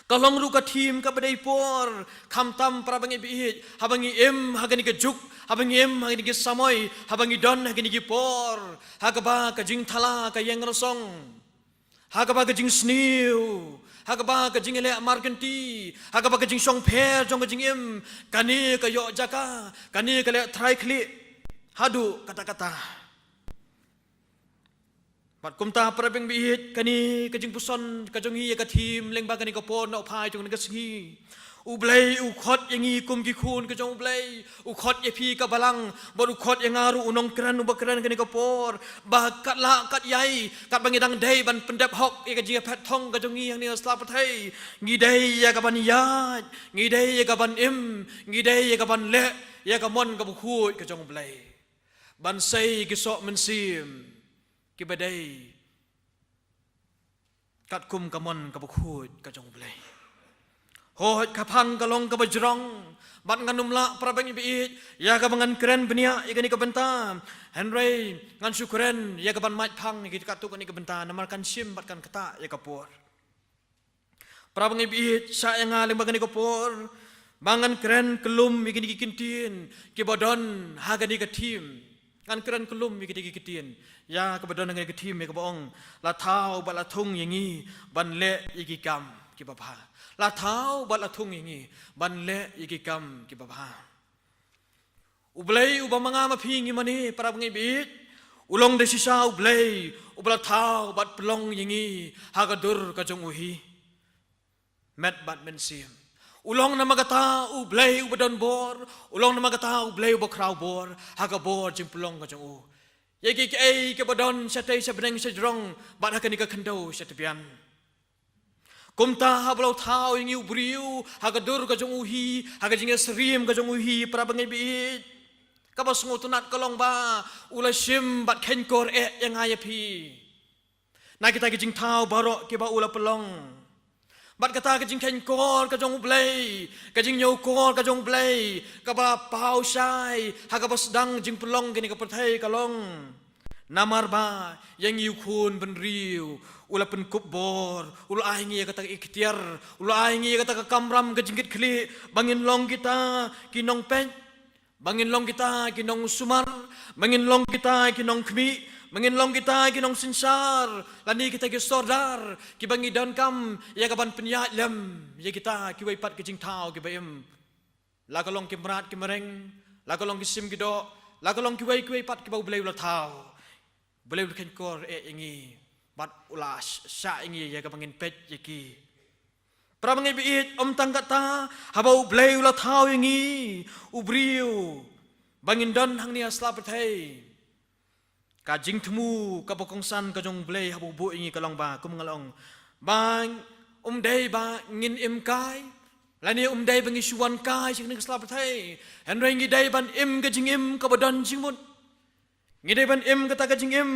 Kalong ru ka tim ka badai por kham tam prabangi biit habangi em hagani ke juk habangi em hagani ke samoy habangi don hagani ke por hagaba ka jing thala ka yang rosong hagaba ka jing sniu hagaba ka jing ele markanti hagaba ka jing song pher jong ka jing em kani ka yo jaka kani ka le try kli hadu kata-kata. Mat kumta parabeng biit kani kajing puson kajong hi ka tim lengba kani ka pon na phai jong ka singi ublai u khot yangi kum ki khun kajong ublai u khot ye phi ka balang bor u khot yang aru unong kran u bakran kani ka por ba kat la kat yai kat bangi dang dei ban pendap hok ye ka jing phat thong kajong hi yang ni slap thai ngi dei ya ka ban ya ngi dei ya ka ban im ngi dei ya ka ban le ya ka mon ka bu khu kajong ublai ban sei ki sok men sim ki badai kat kum kamon ka bukhut ka jong blai hot ka phang ka long ka bajrong bat nganum la prabang biit ya ka bangan kren benia ya ni ka benta henry ngan syukren ya ka ban mat phang ni ka tu ni ka benta namar kan sim bat kan kata ya ka por prabang biit sa yang alim bagani ka por bangan kren kelum mi ki kintin ki bodon ha ga ni ka tim kan keren kelum mi ki kitin ya kebetulan dengan ketim mi kabong la thau ba la thung yangi ban le iki kam ki baba la thau ba la thung yangi ban le iki kam ki baba ublai ubamanga ma phi ngi mani para ngi bit ulong de sisa ublai ubla thau bat plong yangi hagadur ka jong uhi met bat men sim ulong nama kata ublai ubadon bor ulong nama kata ublai ubokraw bor haga bor jing pulong ka jong u yeki ke ke badon satai sabreng sajrong bat hakani ka khando satapian kumta hablo thau ingi ubriu haga dur ka jong uhi haga jing srim ka jong uhi para bangai bi ka bas ngutunat kolong ba ulasim bat khenkor yang ayapi na kita jing thau barok ke ba ula pelong bat kata kajing ken kor kajong blai kajing nyau kor kajong blai ka ba pau sai ha ka ba sedang jing pelong gini ka perthai kalong namar ba yang yu khun ben riu ula pen kup bor ula aingi kata ikhtiar ula aingi kata ka kamram ka jingkit khli bangin long kita kinong pen bangin long kita kinong sumar bangin long kita kinong khmi menginlong kita kinong sinsar lani kita ki sordar ki bangi dan kam ya kaban penyat lem ya kita ki wai pat ki jing thau ki baim la kalong ki merat ki mereng la kalong ki sim ki do la kalong ki wai pat ki bau blai ula thau blai ul ken kor ingi bat ula sha ingi ya ka bangin pet ya ki pra bangi biit tang kata habau blai ula thau ingi ubriu bangin don hang ni asla perthai kajing temu ka bokongsan ka jong blai habu bu ingi kalong ba kum ngalong bang dei ba ngin im kai lani dei bangi suan kai sing ning slap thai hen rengi dei ban im ka jing im ka badon jing mun ngi dei ban im ka ta ka jing im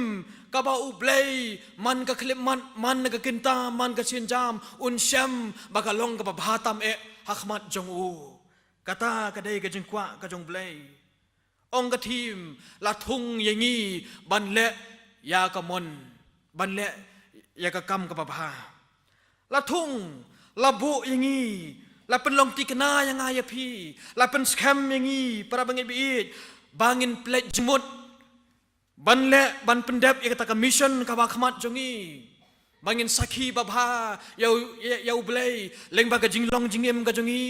ka ba u blai man ka khlip man ka kinta man ka sin jam syam ba ka long ka ba bhatam hakmat jong u kata ka dei ka jing kwa ka jong blai ong ka tim la thung yangi ban le ya ka mon ban le ya ka kam ka babha la thung la bu yangi la pen long ti kena yang aya phi la pen scam yangi para bangin biit bangin plate jmut ban le ban pendap ya kata ka mission ka ba khmat jongi bangin sakhi babha yau blai leng ba ka jinglong jingem ka jongi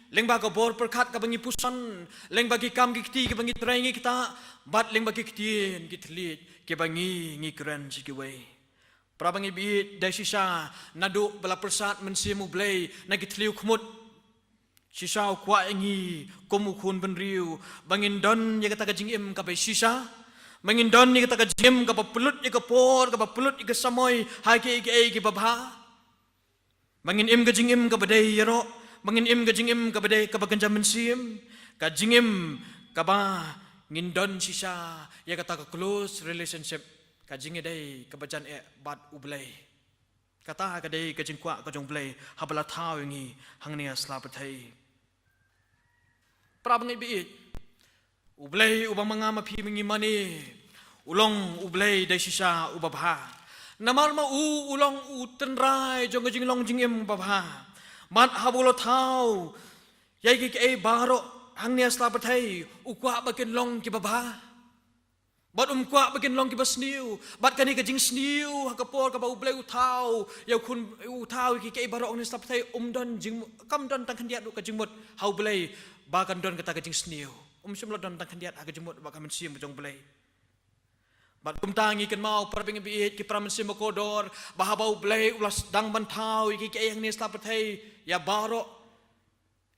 leng ba ka bor perkhat ka bangi pusan leng ba ki kam ki kti ki bangi trengi kita bat leng ba ki ktien ki thlit ki bangi ngi kran si ki wei pra bangi bi dai sisa nadu bala persat mensimu blai na ki thliu khmut sisa kwa ngi komu khun ban riu bangin don ye kata ka jingim ka bai sisa bangin don ye kata ka jim ka pa pulut ye ka por ka pa pulut ye ka samoy ha ki babha Mangin im ka jing im ka badai yaro, mangin im ka jing im ka badai ka baganjam mensim, ka jing im ka ba ngindon sisa ya kata ka close relationship ka jing dai ka bajan bat ublay. Kata ka dai ka jing kwa ka jong blay habala thau ngi hangnia slapathai. Prabang ibi ublay ubang mga mapi mingi mani ulong ublay dai sisa ubabha. Namar ma ulong tenrai jong jing long jing em babha. Mat habulo thau yai ki baro hangnia slapathai ukwa bakin long ki babha. Bat kwa bakin long ki basniu bat kani ka jing sniu hakapor ka ba ublay uthau ya kun uthau ki baro ong slapathai don jing kam don tang khandiat ka jing mot hau blay ba kan don kata ka jing sniu simlo don tang khandiat ka jing mot ba ka men sim jong blay. Bat kumtangi kan mau parabing biit ki pramen sim kodor bahabau blay ulas dang bantau ki yang ni slapathai ya baro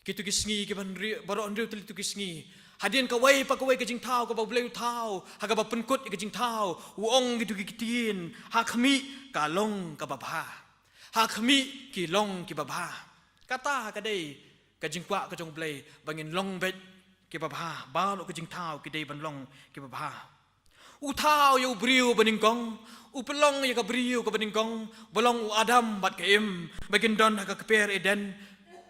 kitu kisngi ki ban baro andriu tu kisngi hadin ka wai pa ka wai ka jing thau ka ba blay thau ha ka ba penkut ka jing thau uong gitu ki kitin ha khami ka long ka babha ha khami ki long ki babha kata ka dei ka jing kwa ka jong blay bangin long bet ki babha ba lo ka jing thau ki dei ban long ki babha. Uthau ya ubriu beningkong, upelong ya kabriu ke beningkong, bolong Adam bat ke im, bagian don ka keper Eden,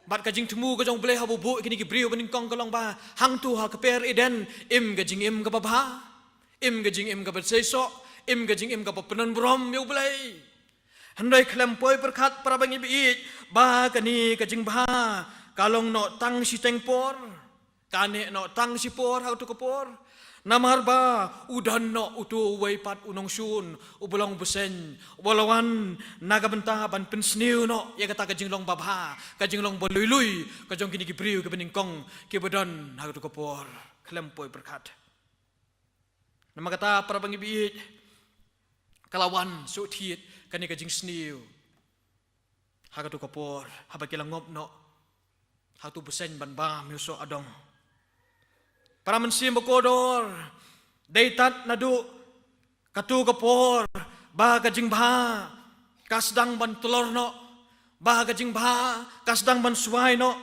bat kajing temu ka jong blay habubu kini kibriu beningkong kalong ba, hang tu ha keper Eden, im kajing im ka babha, im kajing im ka bersesok, im kajing im ka penon brom ya blay. Handai klempoi perkat para bangi biit, ba kani kajing ba, kalong no tang si tengpor, kane no tang si por ha tu kapor. Namar ba udan no utu way pat unong sun ubulong besen ubalawan nagabenta ban pensniu no ya kata kajing long babha kajing long bolului kajong kini kibriu ke beningkong ke badan hagatu kapor klempoi berkat. Nama kata para bangibiit kalawan sutit kani kajing sniu hagatu kapor habakilang ngop no hatu besen ban ba miuso adong. Para mensim bekodor, daitat nadu katu kapor, bah kajing bah, kasdang ban telur no, bah kajing bah, kasdang ban suai no,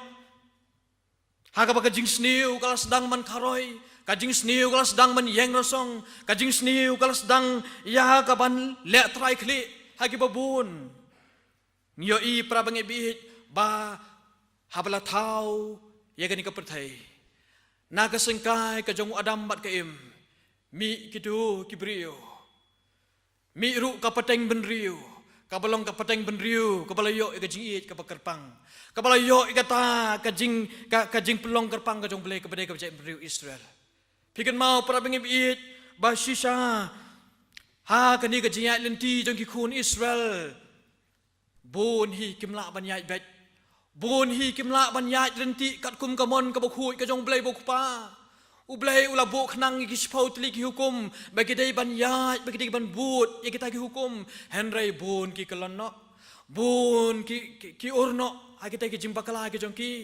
haga bah kajing sniu kalau sedang ban karoi, kajing sniu kalau sedang ban yeng rosong, kajing sniu kalau sedang ya kaban lek trai kli, hagi babun, nyoi para bangibihit bah habala tau, ya gani kapertai. Naga sengkai ka jong Adam bat ka im mi kitu kibriu mi ru ka pateng benriu ka balong ka pateng benriu ka balayo ka jing it ka bakerpang ka balayo ikata ka jing pelong kerpang ka jong blai ka badai ka jai benriu Israel pikan mau para bengib it ba shisha ha kani ka jing lenti jong ki khun Israel bon hi kimla ban yai bet Bun hi kimla ban yai renti kat kum kamon ka bokhui ka jong blai bokpa. Ublai ula bok nang ki spau tli ki hukum bagi dai ban yai bagi dai ban but ya kita ki hukum henry bun ki kalonno bun ki urno ha kita ki jimpa kala ki jong ki.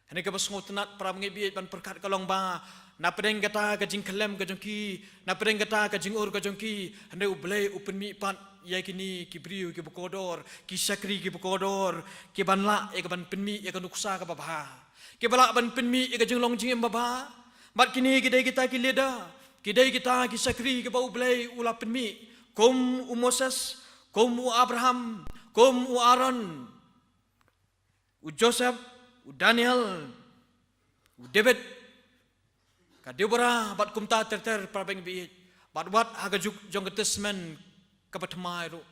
Hene ka basngot nat pra ngebi ban perkat kalong ba na pedeng kata ka jing kelem ka jong ki na pedeng kata ka jing ur ka jong ki hene ublai upen mi pat ya kini kibriu ki bekodor ki sakri ki bekodor ki banla ya ban penmi ya kan uksa ka babha ki bala ban penmi ya jeng long jing babha mat kini kidai kita ki leda kidai kita ki sakri ki bau blai ula penmi kom Moses kom Abraham kom Aaron Joseph Daniel David ka Deborah bat kumta ter para beng bi bat wat haga jong testament kapatmai ru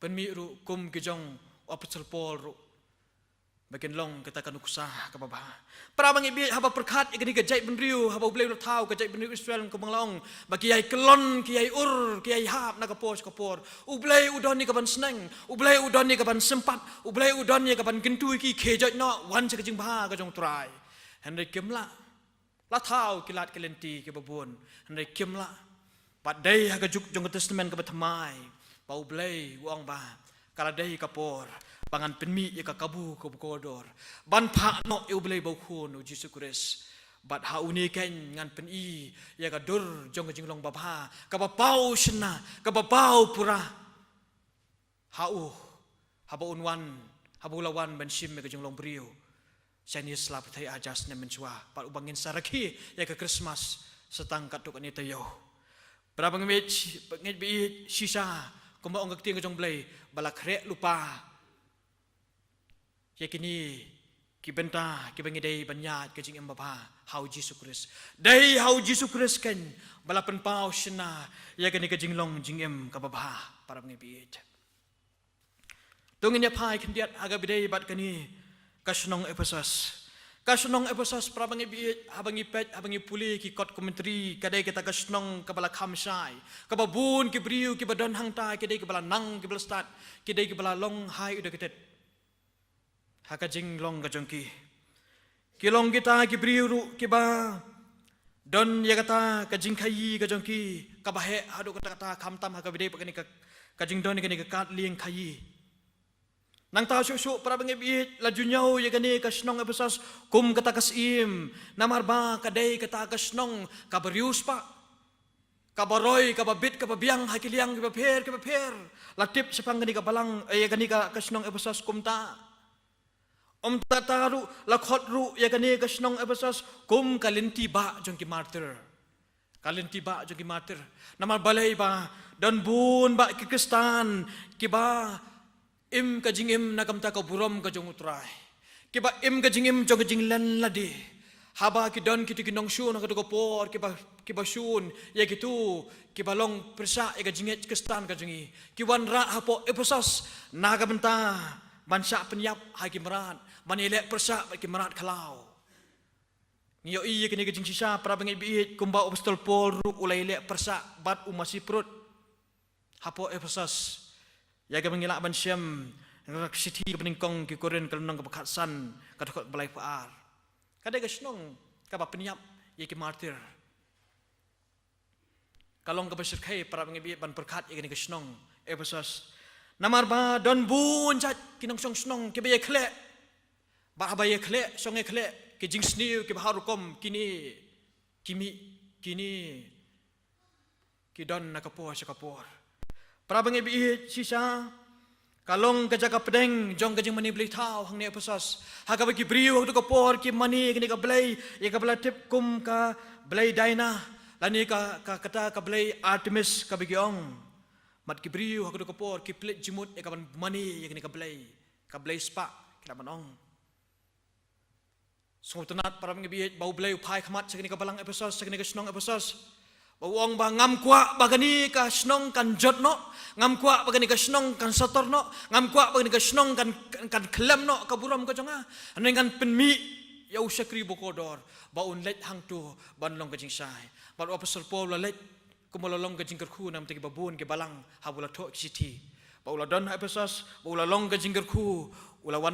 penmi ru kum ki jong apostle Paul ru bagian long kita kan uksah ka babha para bangi haba perkat igani ka jai benriu haba blai lu thau ka jai benriu Israel ka banglong bagi ai kelon ki ai ur ki ai hap na ka pos ka por ublai udon ni ka ban sneng ublai udon ni ka ban sempat ublai udon ni ka ban gentui ki khejot no wan se ka jing bha ka jong trai henry kimla la thau ki lat kelenti ki babun henry kimla pat dai ha ka juk jong testament ka batmai bau blai uang ba kala dai kapor pangan penmi ya ka kabu ko kodor ban pha no eu blai bau khun u Jesus Christ bat ha uni ken ngan pen i ya ka dur jong jing long babha ka ba pau shna ka ba pau pura ha u ha ba unwan habulawan ban sim me ka jong long brio Chinese lap thai ajas ne menchua par ubangin saraki ya ke Christmas setang katuk ani tayo Berabang image ngej bi sisa kumba ong gakting ka jong blay balakre lupa ya kini kibenta kibangi dai banyat ka jing embapa hau Jesus Christ dai hau Jesus Christ kan balapan pau shna ya kani ka jing long jing em ka baba para ngebi tungin ya pai kendiat aga bidai bat kani kasnong Ephesus prabangi bi habangi pet habangi puli ki kot komentari kadai kita kasnong kabala khamsai kababun ki briu ki badan hang tai kadai kabala nang ki blastat kadai kabala long hai udah ketet hakajing long kajongki ki long kita ki briu ru ki ba don ya kata kajing khai kajongki kabahe hadu kata khamtam hakabidai pakani kajing don ni ka kat lieng khai Nang tahu syuk para bangibit laju nyau ya gani kasnong Ephesus kum kata kasim namarba kadai kata kasnong kabarius pa kabaroy kababit kababiang hakiliang kabaper latip sepang gani kabalang ya gani kasnong Ephesus kum ta tataru lakhot ru ya gani kasnong Ephesus kum kalinti ba jong ki martyr namar balai ba dan bun ba ki Kristan ki ba im kajing im nakam ta ka buram ka jong utrai kiba im kajing im jong kajing lan ladi haba ki don ki tinong shun ka ko por kiba shun ya gitu kiba long persa ya kajing Kristan kajing ki wan ra hapo Ephesus naga benta bansa penyap haki merat manile persa ki merat kalau niyo iya kini kajing sisa para bangi kumba apostol Paul ru ulai le persa bat umasi perut hapo Ephesus Ya ke mengilak ban syam ngak siti ke peningkong ki koren kalunang ke bekatsan kadok balai paar. Kadai ke snong ka ba penyap ye ki martir. Kalong ke besirkai para pengibi ban berkat ye ke snong Ephesus. Namar ba don bun chat kinong song snong ke be khle. Ba ba ye khle song ye khle ke jing sniu ke harukom kini ki don nakapor sakapor. Para bangibi sisa kalong kajaka pedeng jong kajing mani beli tau hang ne Ephesus haga bagi briu waktu kapor ki mani kini ka belai ya ka belatip kum ka belai daina lani ka kata ka belai Artemis ka bagi ong mat ki briu waktu kapor ki plit jimut ya ka mani ya kini ka belai spa kita manong Sungutunat para bangibi bau belai upai khamat sakini ka balang Ephesus sakini ka snong Ephesus Bawang ba ngam kwa bagani ka snong kan jot no ngam kwa bagani ka snong kan sator no ngam kwa bagani ka snong kan klem no ka buram ka jonga dengan penmi ya usakri bokodor baun let hang tu ban long ka jing sai ba apostol Paul la let kumololong ka jing kerku nam tegi babun ke balang habula to city ba ula don Ephesus ba ula long ka jing kerku ula wan